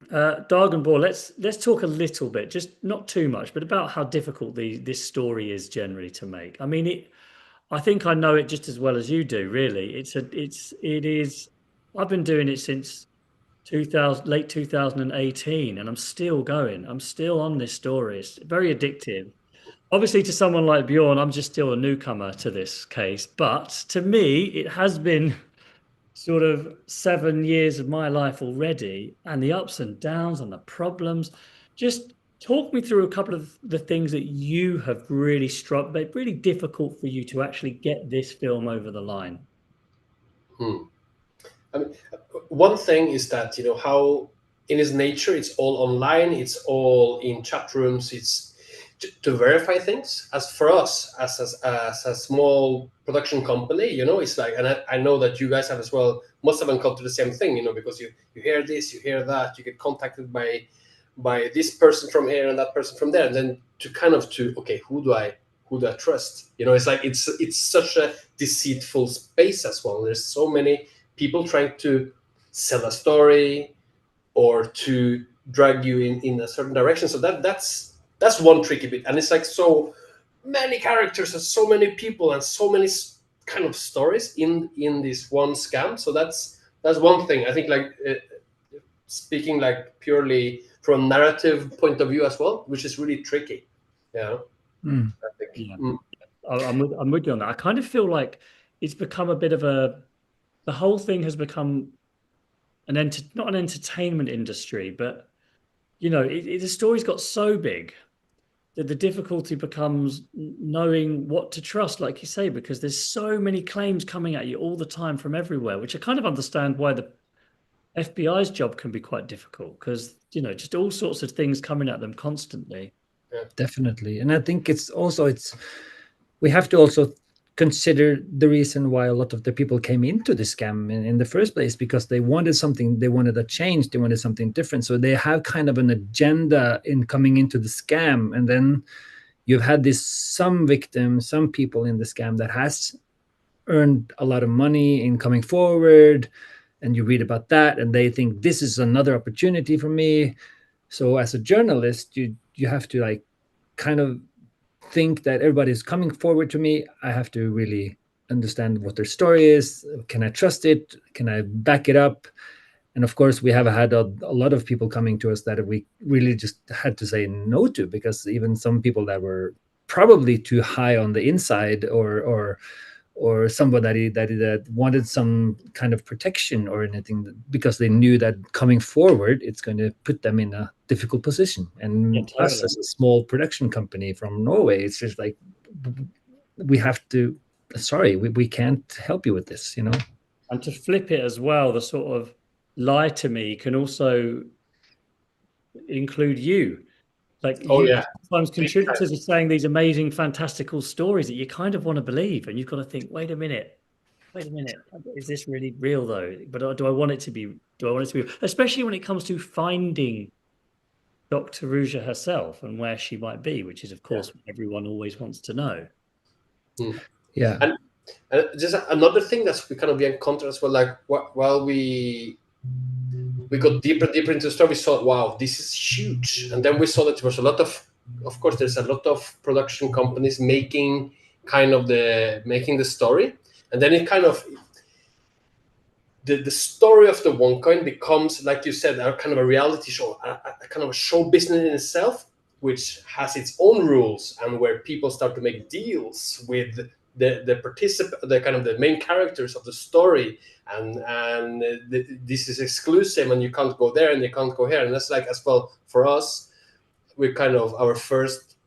Dag and Bjørn, let's talk a little bit, just not too much, but about how difficult this story is generally to make. I mean, I think I know it just as well as you do, really. It is. I've been doing it since late 2018, and I'm still going. I'm still on this story. It's very addictive. Obviously, to someone like Bjorn, I'm just still a newcomer to this case, but to me, it has been sort of 7 years of my life already, and the ups and downs and the problems. Just talk me through a couple of the things that you have really struck, but really difficult for you to actually get this film over the line. I mean, one thing is that, how in its nature, it's all online, it's all in chat rooms, it's to verify things. As for us, as a small production company, it's like, and I know that you guys have as well, must have encountered the same thing, because you hear this, you hear that, you get contacted by this person from here and that person from there, and then okay, who do I trust? It's like it's such a deceitful space as well. There's so many people trying to sell a story or to drag you in a certain direction. So that's one tricky bit, and it's like so many characters and so many people and so many kind of stories in this one scam. So that's one thing. I think, like, speaking like purely from a narrative point of view as well, which is really tricky. I think. I'm with you on that. I kind of feel like it's become a bit of the whole thing has become not an entertainment industry, but the story's got so big that the difficulty becomes knowing what to trust, like you say, because there's so many claims coming at you all the time from everywhere, which I kind of understand why the FBI's job can be quite difficult, because, just all sorts of things coming at them constantly. Yeah. Definitely. And I think we have to also consider the reason why a lot of the people came into the scam in the first place, because they wanted something, they wanted a change, they wanted something different. So they have kind of an agenda in coming into the scam. And then you've had some victims, some people in the scam that has earned a lot of money in coming forward, and you read about that and they think this is another opportunity for me. So as a journalist, you have to, like, kind of think that everybody's coming forward to me. I have to really understand what their story is. Can I trust it? Can I back it up? And of course, we have had a lot of people coming to us that we really just had to say no to, because even some people that were probably too high on the inside, or somebody that wanted some kind of protection or anything, because they knew that coming forward, it's going to put them in a difficult position. And us as a small production company from Norway, it's just like, we have to, we can't help you with this, And to flip it as well, the sort of lie to me can also include you. Like, sometimes contributors are saying these amazing, fantastical stories that you kind of want to believe, and you've got to think, wait a minute, is this really real though? But do I want it to be? Especially when it comes to finding Dr. Ruja herself and where she might be, which is, of course, what everyone always wants to know. Yeah. And just another thing that we kind of encountered as well, like while we got deeper into the story, we saw, wow, this is huge. And then we saw that there was a lot of of course, there's a lot of production companies making the story, and then it kind of the story of the OneCoin becomes, like you said, a kind of a reality show, a kind of a show business in itself, which has its own rules, and where people start to make deals with the kind of the main characters of the story, and this is exclusive, and you can't go there and you can't go here. And that's like, as well, for us, we're kind of our first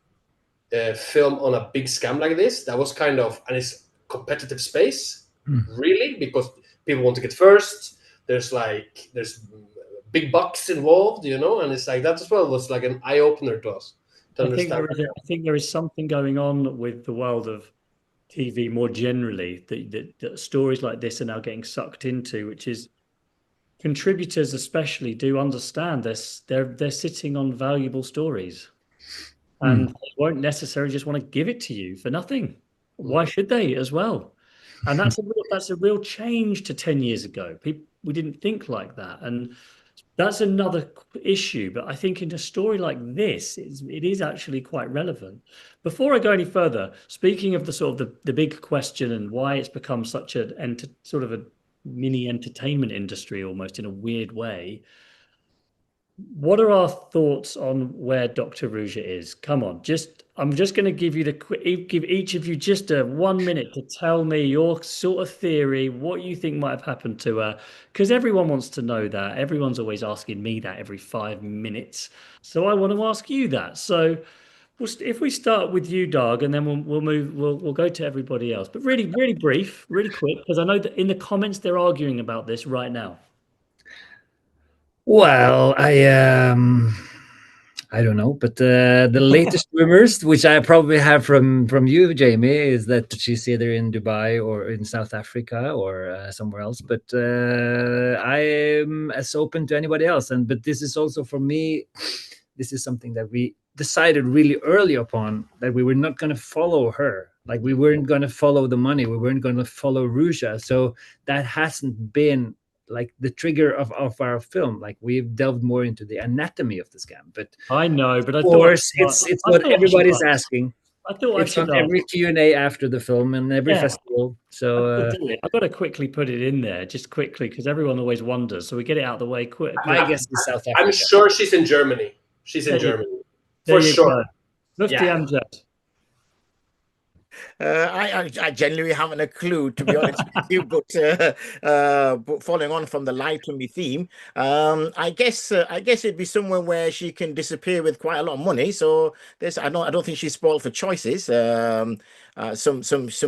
film on a big scam like this. That was kind of, and it's competitive space, really, because people want to get first. There's big bucks involved, and it's like that as well was like an eye opener to us to understand. I think there is something going on with the world of TV more generally that stories like this are now getting sucked into, which is contributors especially do understand this. They're sitting on valuable stories, and they won't necessarily just want to give it to you for nothing. Why should they as well? And that's a real change to 10 years ago. We didn't think like that, and that's another issue. But I think in a story like this, it is actually quite relevant. Before I go any further, speaking of the sort of the big question and why it's become such a sort of a mini entertainment industry almost in a weird way, what are our thoughts on where Dr. Ruja is? Come on, I'm just going to give each of you just 1 minute to tell me your sort of theory, what you think might have happened to her, because everyone wants to know that. Everyone's always asking me that every 5 minutes, so I want to ask you that. So, if we start with you, Dag, and then we'll go to everybody else, but really, really brief, really quick, because I know that in the comments they're arguing about this right now. Well, I don't know, but the latest rumors, which I probably have from you, Jamie, is that she's either in Dubai or in South Africa or somewhere else. But I am as open to anybody else. But this is also, for me, this is something that we decided really early upon, that we were not going to follow her. Like, we weren't going to follow the money. We weren't going to follow Ruja. So that hasn't been like the trigger of our film. Like, we've delved more into the anatomy of the scam. But I know, but of course, it's what everybody's asking. I thought it's on every Q&A after the film and every festival. So I've got to quickly put it in there, just quickly, because everyone always wonders. So we get it out of the way quick. My guess is South Africa. I'm sure she's in Germany. She's in Germany. For sure. Mufti Amjad. I genuinely haven't a clue, to be honest with you, but following on from the lie to me theme, I guess it'd be somewhere where she can disappear with quite a lot of money. So I don't think she's spoiled for choices. Some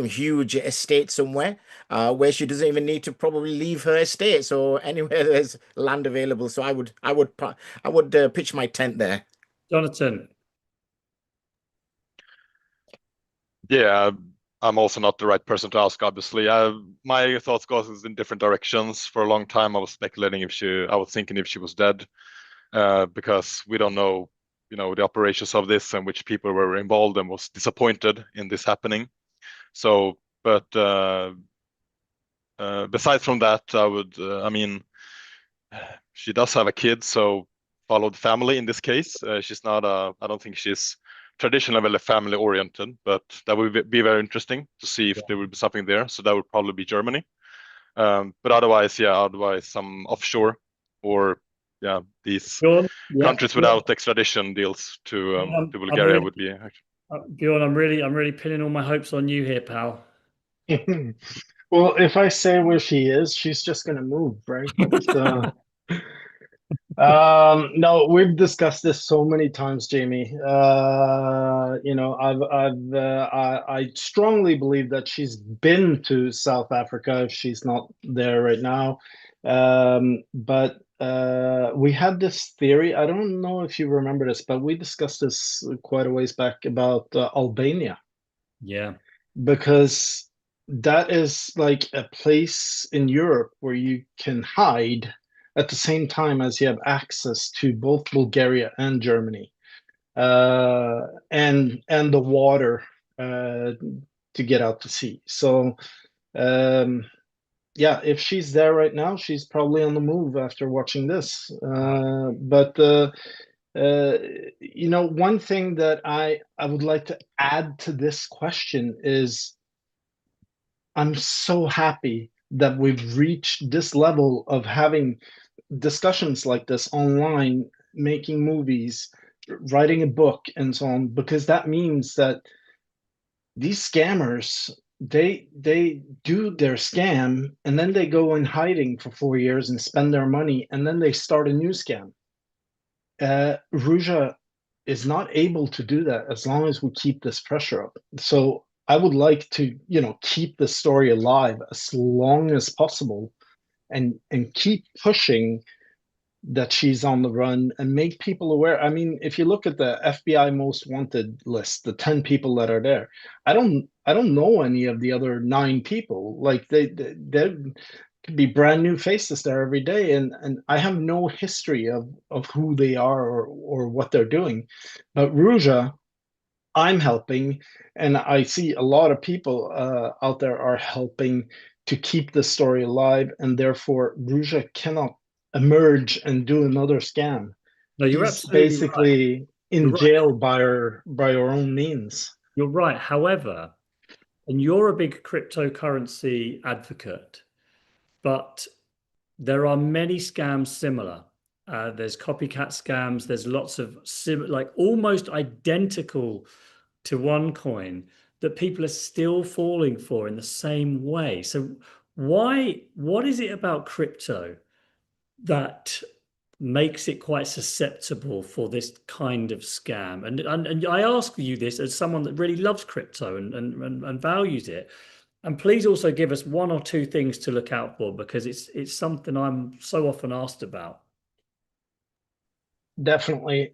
huge estate somewhere where she doesn't even need to probably leave her estate. So anywhere there's land available. So I would pitch my tent there. Jonatan. Yeah, I'm also not the right person to ask, obviously. My thoughts goes in different directions. For a long time, I was speculating I was thinking if she was dead, because we don't know, the operations of this and which people were involved, and was disappointed in this happening. So, but besides from that, she does have a kid, so follow the family in this case. She's not I don't think she's traditionally family oriented, but that would be very interesting to see if there would be something there. So that would probably be Germany. But otherwise some offshore or these countries without extradition deals to Bulgaria would be. Bjorn, I'm really pinning all my hopes on you here, pal. Well, if I say where she is, she's just gonna move, right? So, no, we've discussed this so many times, Jamie. I strongly believe that she's been to South Africa if she's not there right now. But we had this theory. I don't know if you remember this, but we discussed this quite a ways back about Albania. Yeah, because that is like a place in Europe where you can hide at the same time as you have access to both Bulgaria and Germany, and the water to get out to sea. So, if she's there right now, she's probably on the move after watching this. But You know, one thing that I would like to add to this question is I'm so happy that we've reached this level of having discussions like this online, making movies, writing a book, and so on, because that means that these scammers, they do their scam and then they go in hiding for 4 years and spend their money, and then they start a new scam. Ruja is not able to do that as long as we keep this pressure up. So I would like to, you know, keep the story alive as long as possible, and keep pushing that she's on the run and make people aware. I mean, if you look at the FBI most wanted list, the 10 people that are there, I don't know any of the other 9 people. Like they could be brand new faces there every day, and I have no history of who they are or what they're doing. But Ruja, I'm helping, and I see a lot of people out there are helping to keep the story alive, and therefore Ruja cannot emerge and do another scam. No, you're He's absolutely right. basically in You're right. jail by her own means. You're right. However, and you're a big cryptocurrency advocate, but there are many scams similar. There's copycat scams. There's lots of like almost identical to OneCoin that people are still falling for in the same way. So what is it about crypto that makes it quite susceptible for this kind of scam? And I ask you this as someone that really loves crypto and values it. And please also give us 1 or 2 things to look out for, because it's something I'm so often asked about. Definitely.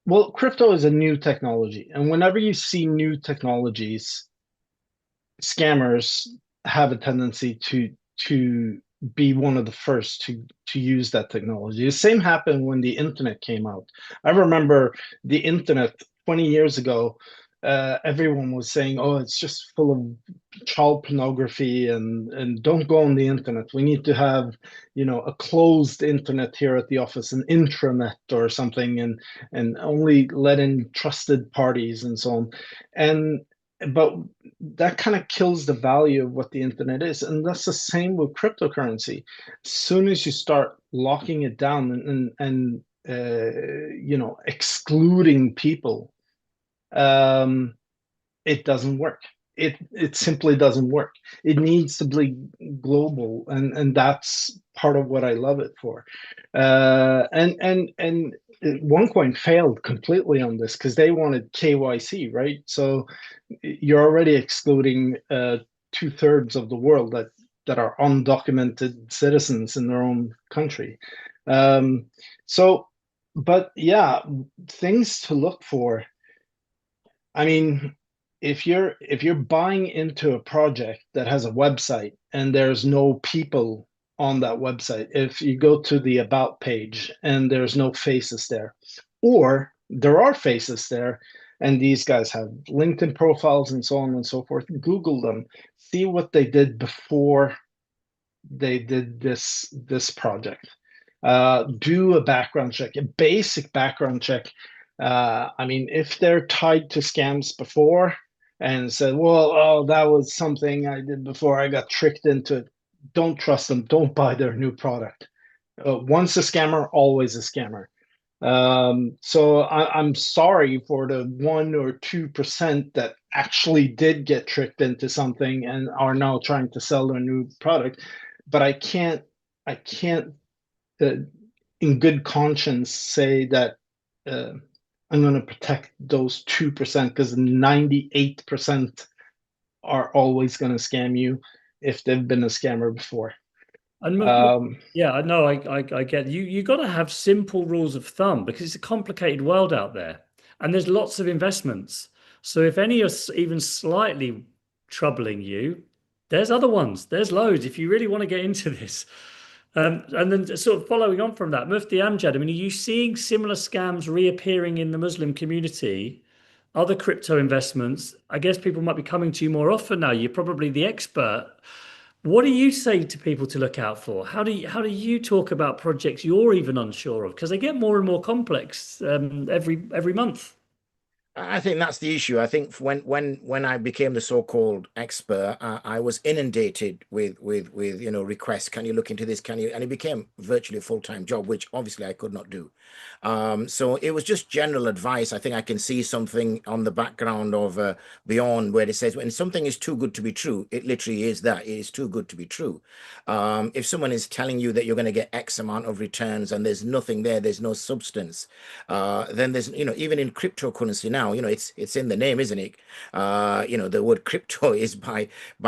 Well, crypto is a new technology, and whenever you see new technologies, scammers have a tendency to be one of the first to use that technology. The same happened when the internet came out. I remember the internet 20 years ago. Everyone was saying, "Oh, it's just full of child pornography, and don't go on the internet. We need to have, you know, a closed internet here at the office, an intranet or something, and only let in trusted parties and so on." But that kind of kills the value of what the internet is, and that's the same with cryptocurrency. As soon as you start locking it down and you know, excluding people, it doesn't work. It simply doesn't work. It needs to be global, and that's part of what I love it for. And OneCoin failed completely on this because they wanted KYC, right? So you're already excluding 2/3 of the world that are undocumented citizens in their own country. So, but yeah, things to look for. I mean, if you're buying into a project that has a website and there's no people on that website, if you go to the about page and there's no faces there, or there are faces there and these guys have LinkedIn profiles and so on and so forth, Google them, see what they did before they did this project. Do a background check, a basic background check. I mean, if they're tied to scams before and said, well, oh, that was something I did before, I got tricked into it, don't trust them. Don't buy their new product. Once a scammer, always a scammer. So I'm sorry for the 1 or 2% that actually did get tricked into something and are now trying to sell their new product. But I can't in good conscience say that I'm going to protect those 2% because 98% are always going to scam you if they've been a scammer before. And yeah, I know, I get you. You got to have simple rules of thumb because it's a complicated world out there, and there's lots of investments. So if any are even slightly troubling you, there's other ones. There's loads if you really want to get into this. And then sort of following on from that, Mufti Amjad, I mean, are you seeing similar scams reappearing in the Muslim community? Other crypto investments? I guess people might be coming to you more often now. You're probably the expert. What do you say to people to look out for? How do you talk about projects you're even unsure of? Because they get more and more complex every month. I think that's the issue. I think when I became the so-called expert, I was inundated with requests. Can you look into this? Can you? And it became virtually a full-time job, which obviously I could not do. So it was just general advice. I think I can see something on the background of Bjorn where it says when something is too good to be true, it literally is that. It is too good to be true. If someone is telling you that you're going to get X amount of returns and there's nothing there, there's no substance, then there's even in cryptocurrency now. It's in the name, isn't it? The word crypto is by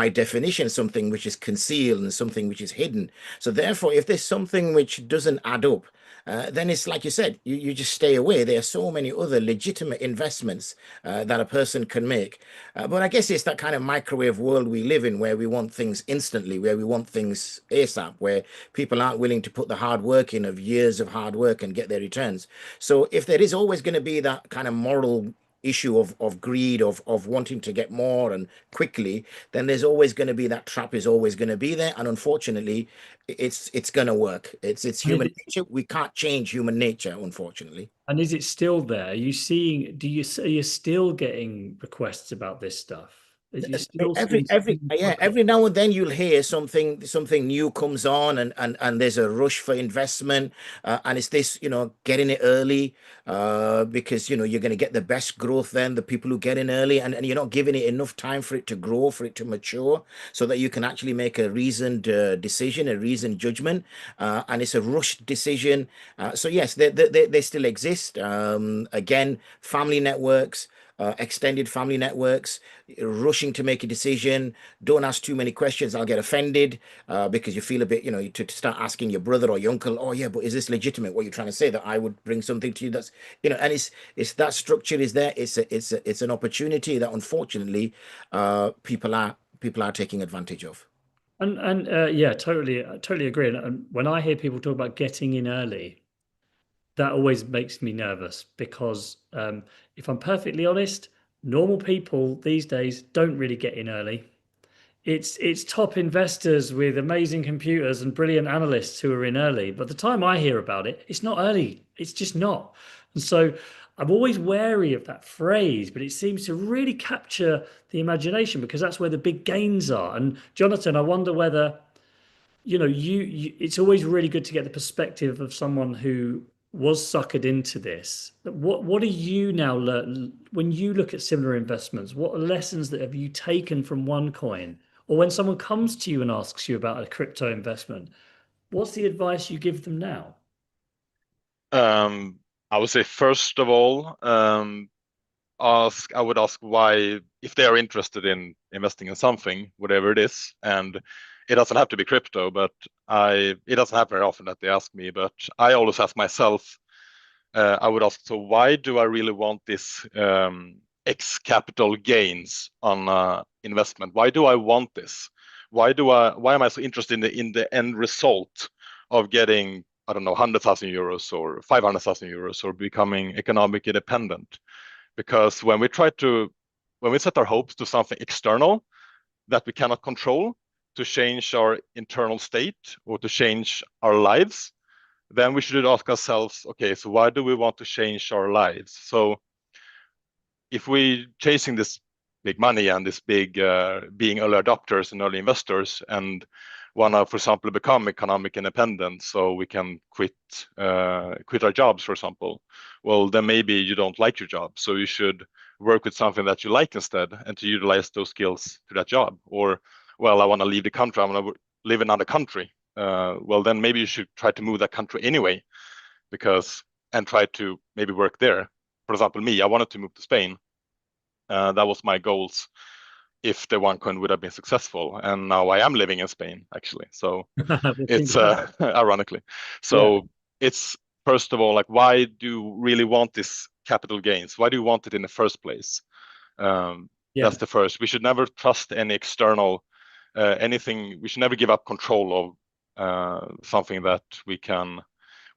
definition something which is concealed and something which is hidden. So therefore, if there's something which doesn't add up, then it's like you said, you just stay away. There are so many other legitimate investments that a person can make. But I guess it's that kind of microwave world we live in where we want things instantly, where we want things ASAP, where people aren't willing to put the hard work in of years of hard work and get their returns. So if there is always going to be that kind of moral issue of greed, of wanting to get more and quickly, then there's always going to be that trap is always going to be there. And unfortunately, it's going to work. It's human nature. We can't change human nature, unfortunately. And is it still there? Are you seeing, are you still getting requests about this stuff? Every now and then you'll hear something new comes on and there's a rush for investment, and it's this getting it early, because you're going to get the best growth then, the people who get in early, and you're not giving it enough time for it to grow, for it to mature, so that you can actually make a reasoned decision, a reasoned judgment, and it's a rushed decision. So yes, they still exist. Again, family networks, extended family networks, rushing to make a decision. Don't ask too many questions. I'll get offended because you feel a bit, to start asking your brother or your uncle, oh yeah, but is this legitimate? What you're trying to say, that I would bring something to you that's, and it's that structure is there. It's an opportunity that unfortunately people are taking advantage of. And yeah, totally agree. And when I hear people talk about getting in early, that always makes me nervous because if I'm perfectly honest, normal people these days don't really get in early. It's top investors with amazing computers and brilliant analysts who are in early. But the time I hear about it, it's not early. It's just not. And so I'm always wary of that phrase, but it seems to really capture the imagination because that's where the big gains are. And Jonatan, I wonder whether, it's always really good to get the perspective of someone who was suckered into this. What do you now learn when you look at similar investments? What lessons that have you taken from OneCoin? Or when someone comes to you and asks you about a crypto investment, what's the advice you give them now? I would say, first of all, I would ask why, if they are interested in investing in something, whatever it is, and it doesn't have to be crypto, but it doesn't happen very often that they ask me, but I always ask myself, I would ask, so why do I really want this X capital gains on investment? Why do I want this? Why am I so interested in the end result of getting, I don't know, 100,000 euros or 500,000 euros or becoming economic independent? Because when we set our hopes to something external that we cannot control, to change our internal state or to change our lives, then we should ask ourselves, okay, so why do we want to change our lives? So if we chasing this big money and this big being early adopters and early investors and want to, for example, become economic independent so we can quit our jobs, for example, well, then maybe you don't like your job. So you should work with something that you like instead and to utilize those skills to that job. Or, well, I want to leave the country, I want to live in another country. Well, then maybe you should try to move that country anyway, and try to maybe work there. For example, me, I wanted to move to Spain. That was my goals if the OneCoin would have been successful. And now I am living in Spain, actually. So it's ironically. So it's, first of all, like, why do you really want this capital gains? Why do you want it in the first place? That's the first. We should never trust any external anything. We should never give up control of something that we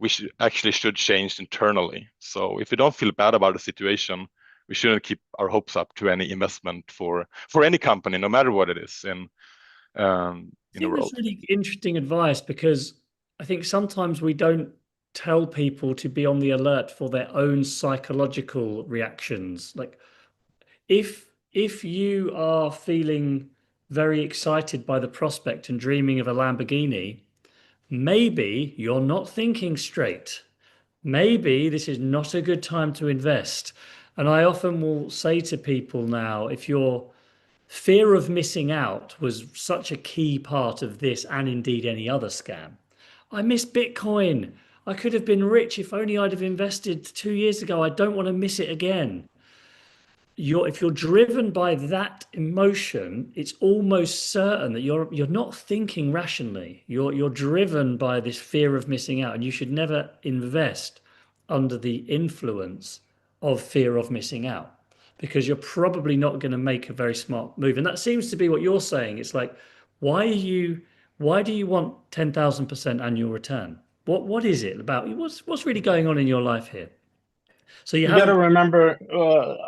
should change internally. So if we don't feel bad about the situation, we shouldn't keep our hopes up to any investment for any company, no matter what it is. And in the world. That's really interesting advice, because I think sometimes we don't tell people to be on the alert for their own psychological reactions. Like if you are feeling very excited by the prospect and dreaming of a Lamborghini, maybe you're not thinking straight. Maybe this is not a good time to invest. And I often will say to people now, if your fear of missing out was such a key part of this and indeed any other scam. I miss Bitcoin. I could have been rich if only I'd have invested 2 years ago. I don't want to miss it again. If you're driven by that emotion, it's almost certain that you're not thinking rationally. You're driven by this fear of missing out, and you should never invest under the influence of fear of missing out, because you're probably not going to make a very smart move. And that seems to be what you're saying. It's like, why do you want 10,000% annual return? What is it about? What's really going on in your life here? So you got to remember,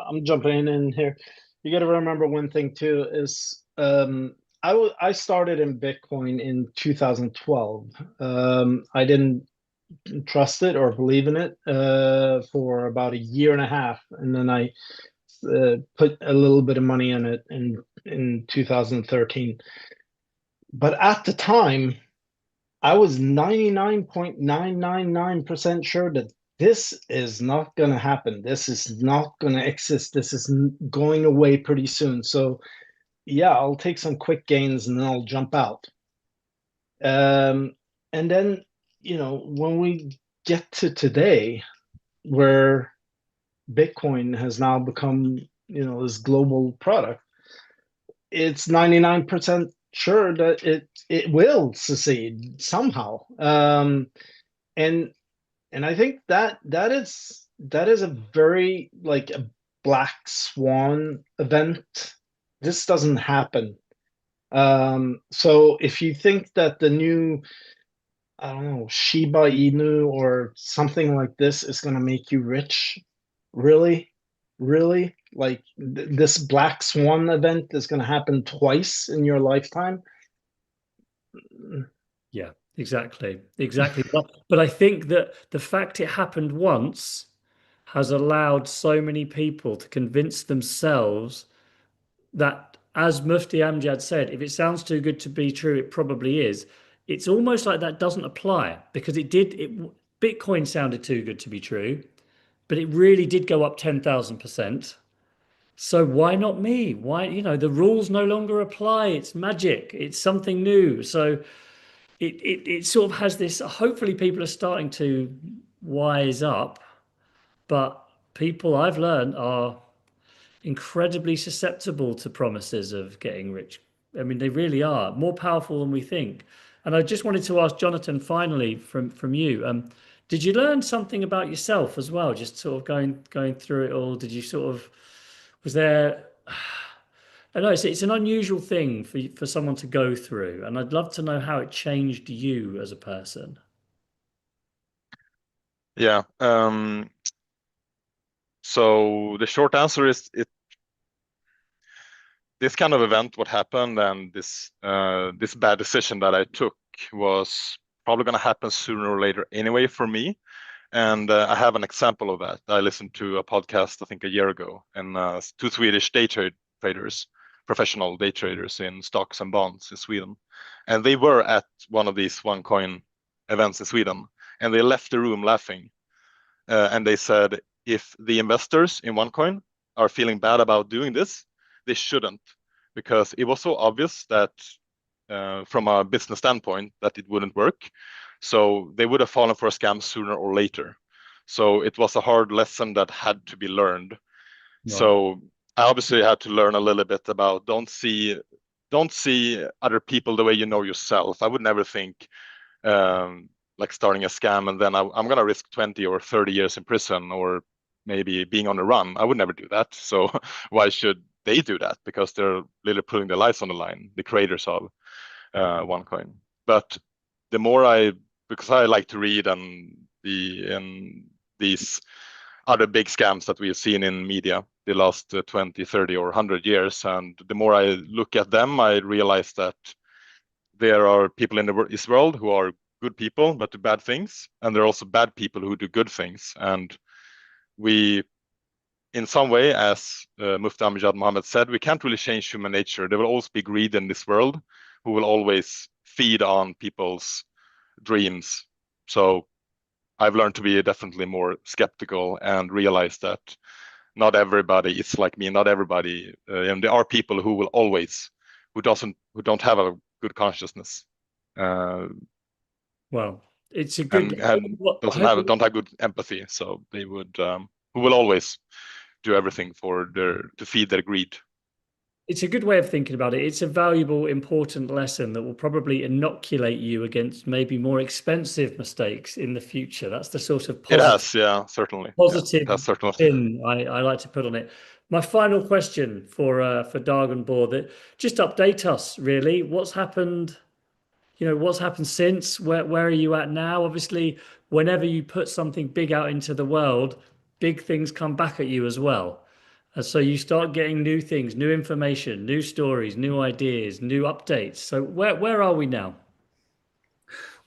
I'm jumping in here. You got to remember one thing too is I started in Bitcoin in 2012. I didn't trust it or believe in it for about a year and a half, and then I put a little bit of money in it in 2013. But at the time, I was 99.999% sure that this is not going to happen. This is not going to exist. This is going away pretty soon. So yeah, I'll take some quick gains and then I'll jump out. And then, when we get to today, where Bitcoin has now become, this global product, it's 99% sure that it will succeed somehow. And I think that is a very like a black swan event. This doesn't happen. So if you think that the new, I don't know, Shiba Inu or something like this is going to make you rich, really, like this black swan event is going to happen twice in your lifetime. Yeah, exactly. But I think that the fact it happened once has allowed so many people to convince themselves that, as Mufti Amjad said, if it sounds too good to be true, it probably is. It's almost like that doesn't apply, because Bitcoin sounded too good to be true, but it really did go up 10,000%. So why not me? Why, the rules no longer apply. It's magic. It's something new. So it sort of has this, hopefully people are starting to wise up, but people I've learned are incredibly susceptible to promises of getting rich. I mean, they really are more powerful than we think. And I just wanted to ask Jonatan, finally, from you, did you learn something about yourself as well? Just sort of going through it all. Did you was there? I know it's an unusual thing for someone to go through, and I'd love to know how it changed you as a person. Yeah. So the short answer is this kind of event, what happened, and this bad decision that I took was probably going to happen sooner or later anyway for me. And I have an example of that. I listened to a podcast, I think a year ago, and 2 Swedish day traders, professional day traders in stocks and bonds in Sweden. And they were at one of these OneCoin events in Sweden, and they left the room laughing. And they said, if the investors in OneCoin are feeling bad about doing this, they shouldn't, because it was so obvious that from a business standpoint that it wouldn't work. So they would have fallen for a scam sooner or later. So it was a hard lesson that had to be learned. Right. So I obviously had to learn a little bit about don't see other people the way you know yourself. I would never think like starting a scam and then I'm going to risk 20 or 30 years in prison or maybe being on the run. I would never do that. So why should they do that? Because they're literally putting their lives on the line, the creators of OneCoin. But the more because I like to read and be in these other big scams that we've seen in media the last 20, 30 or 100 years. And the more I look at them, I realize that there are people in this world who are good people but do bad things, and there are also bad people who do good things. And we, in some way, as Mufti Amjad Muhammad said, we can't really change human nature. There will always be greed in this world who will always feed on people's dreams. So I've learned to be definitely more skeptical and realize that not everybody is like me. Not everybody, and there are people who will always, who don't have a good consciousness. Well, it's a good and don't have good empathy. So they would, who will always do everything to feed their greed. It's a good way of thinking about it. It's a valuable, important lesson that will probably inoculate you against maybe more expensive mistakes in the future. That's the sort of positive, yeah, certainly positive certainly spin I like to put on it. My final question for Dag and Bor, that just update us really. What's happened? What's happened since? Where are you at now? Obviously, whenever you put something big out into the world, big things come back at you as well. So you start getting new things, new information, new stories, new ideas, new updates. So where are we now?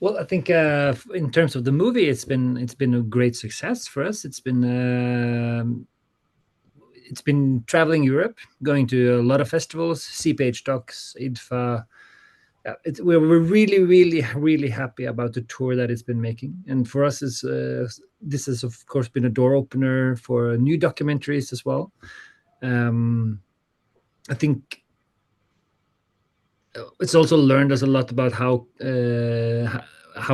Well, I think in terms of the movie, it's been a great success for us. It's been traveling Europe, going to a lot of festivals, CPH Docs, IDFA. We're really, really, really happy about the tour that it's been making. And for us, this has, of course, been a door opener for new documentaries as well. I think it's also learned us a lot about how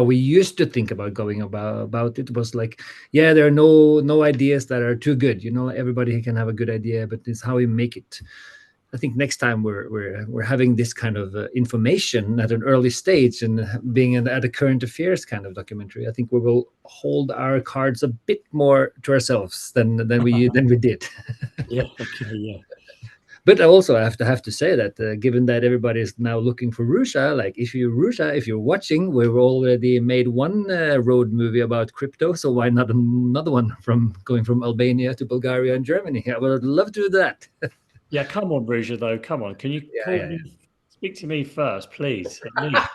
we used to think about going about it. Was like, yeah, there are no ideas that are too good. Everybody can have a good idea, but it's how we make it. I think next time we're having this kind of information at an early stage and being at a current affairs kind of documentary, I think we will hold our cards a bit more to ourselves than we did. Yeah. Okay. Yeah. But I also have to say that given that everybody is now looking for Ruja, like if you're watching, we've already made one road movie about crypto, so why not another one going from Albania to Bulgaria and Germany? I would love to do that. Yeah, come on, Ruja, though. Come on. Can you speak to me first, please? At least.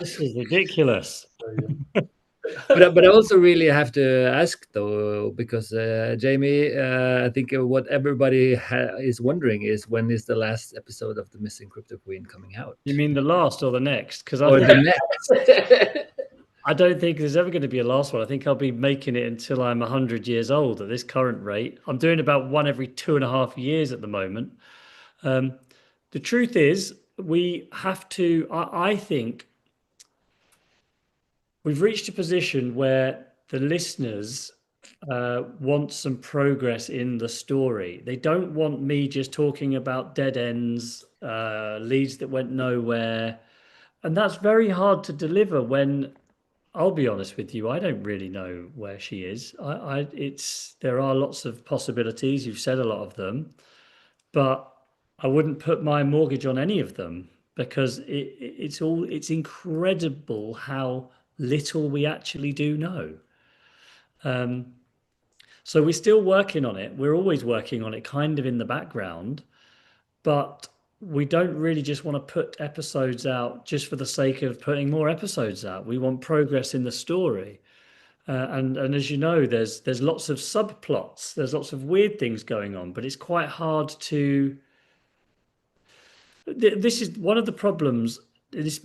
This is ridiculous. But I also really have to ask, though, because Jamie, I think what everybody is wondering is, when is the last episode of the Missing Cryptoqueen coming out? You mean the last or the next? Because the next. I don't think there's ever going to be a last one. I think I'll be making it until I'm 100 years old at this current rate. I'm doing about one every 2.5 years at the moment. The truth is, we have to, I think we've reached a position where the listeners want some progress in the story. They don't want me just talking about dead ends, leads that went nowhere. And that's very hard to deliver when, I'll be honest with you, I don't really know where she is. There are lots of possibilities. You've said a lot of them, but I wouldn't put my mortgage on any of them, because it's incredible how little we actually do know. So we're still working on it. We're always working on it kind of in the background, but we don't really just want to put episodes out just for the sake of putting more episodes out. We want progress in the story. And as you know, there's lots of subplots. There's lots of weird things going on, but it's quite hard to... This is one of the problems.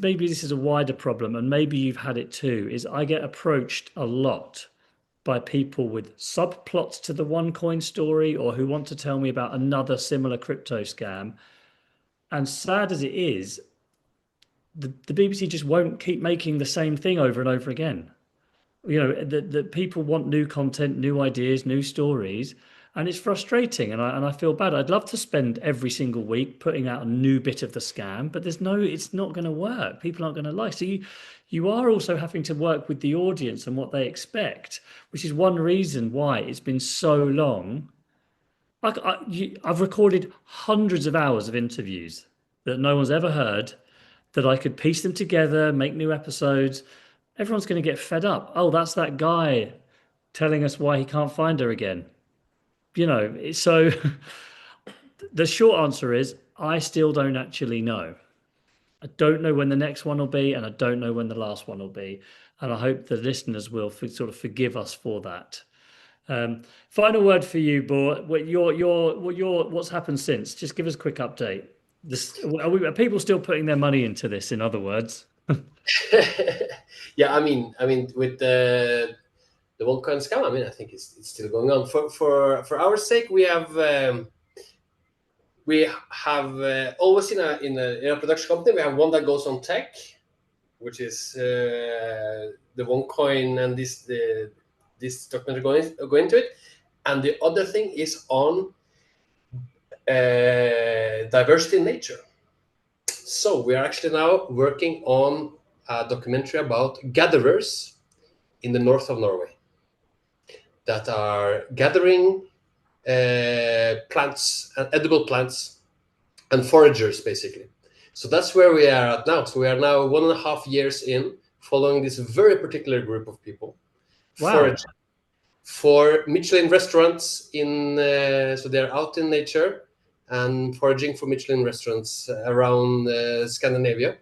Maybe this is a wider problem, and maybe you've had it too, is I get approached a lot by people with subplots to the OneCoin story, or who want to tell me about another similar crypto scam. And sad as it is, the BBC just won't keep making the same thing over and over again. The people want new content, new ideas, new stories, and it's frustrating. And I feel bad. I'd love to spend every single week putting out a new bit of the scam, but it's not going to work. People aren't going to like. So you are also having to work with the audience and what they expect, which is one reason why it's been so long. I've recorded hundreds of hours of interviews that no one's ever heard, that I could piece them together, make new episodes. Everyone's going to get fed up. Oh, that's that guy telling us why he can't find her again. So the short answer is, I still don't actually know. I don't know when the next one will be, and I don't know when the last one will be. And I hope the listeners will sort of forgive us for that. Final word for you, Bjorn. What's happened since? Just give us a quick update. Are people still putting their money into this? In other words, yeah. I mean, with the OneCoin scam, I mean, I think it's still going on. For our sake, we have always in a production company, we have one that goes on tech, which is the OneCoin and this documentary going into it, and the other thing is on diversity in nature. So we are actually now working on a documentary about gatherers in the north of Norway that are gathering plants and edible plants and foragers, basically. So that's where we are at now. So we are now 1.5 years in, following this very particular group of people. Wow. Foraging for Michelin restaurants so they're out in nature and foraging for Michelin restaurants around Scandinavia.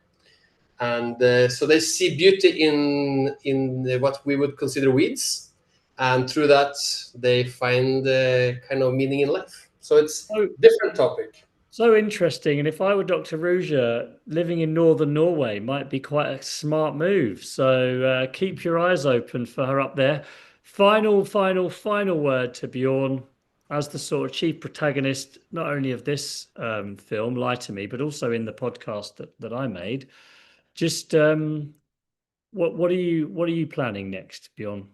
And so they see beauty in what we would consider weeds, and through that they find kind of meaning in life. So it's a different topic. So interesting. And if I were Dr. Ruja, living in northern Norway might be quite a smart move. So keep your eyes open for her up there. Final word to Bjorn as the sort of chief protagonist, not only of this film, Lie to Me, but also in the podcast that I made. Just what are you planning next, Bjorn?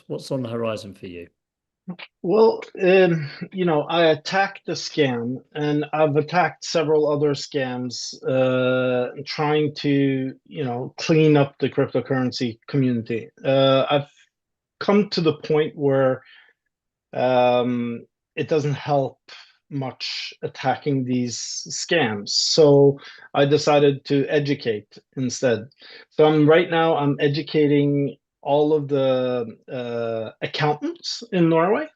What's on the horizon for you? Well, I attacked the scam, and I've attacked several other scams, trying to, clean up the cryptocurrency community. I've come to the point where it doesn't help much attacking these scams. So I decided to educate instead. So right now I'm educating all of the accountants in Norway.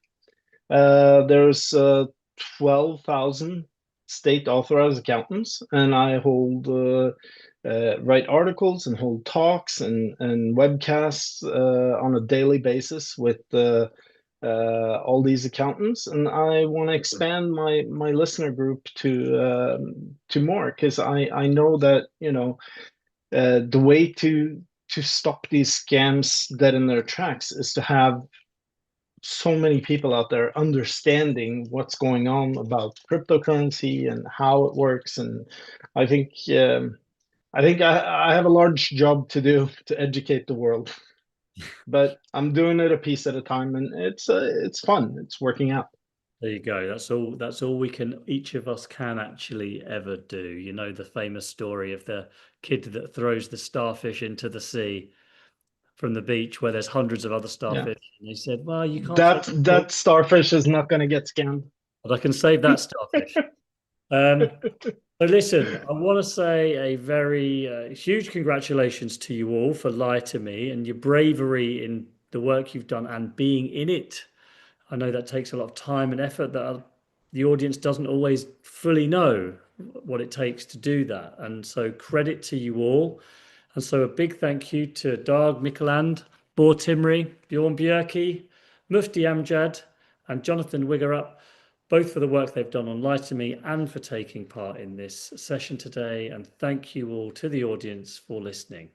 There's 12,000 state authorized accountants, and I write articles and hold talks and webcasts on a daily basis with all these accountants, and I want to expand my listener group to more, because I know that the way to stop these scams dead in their tracks is to have so many people out there understanding what's going on about cryptocurrency and how it works. And I think I have a large job to do to educate the world, but I'm doing it a piece at a time, and it's fun. It's working out. There you go. That's all each of us can actually ever do. You know, the famous story of the kid that throws the starfish into the sea from the beach where there's hundreds of other starfish. Yeah. And they said, well, you can't. That starfish is not going to get scammed. But I can save that starfish. So listen, I want to say a very huge congratulations to you all for Lie to Me and your bravery in the work you've done and being in it. I know that takes a lot of time and effort that the audience doesn't always fully know what it takes to do that. And so credit to you all. And so a big thank you to Dag Mykland, Tyrmi, Bjorn Berki, Mufti Amjad, and Jonatan Wigerup, both for the work they've done on Lie to Me and for taking part in this session today. And thank you all to the audience for listening.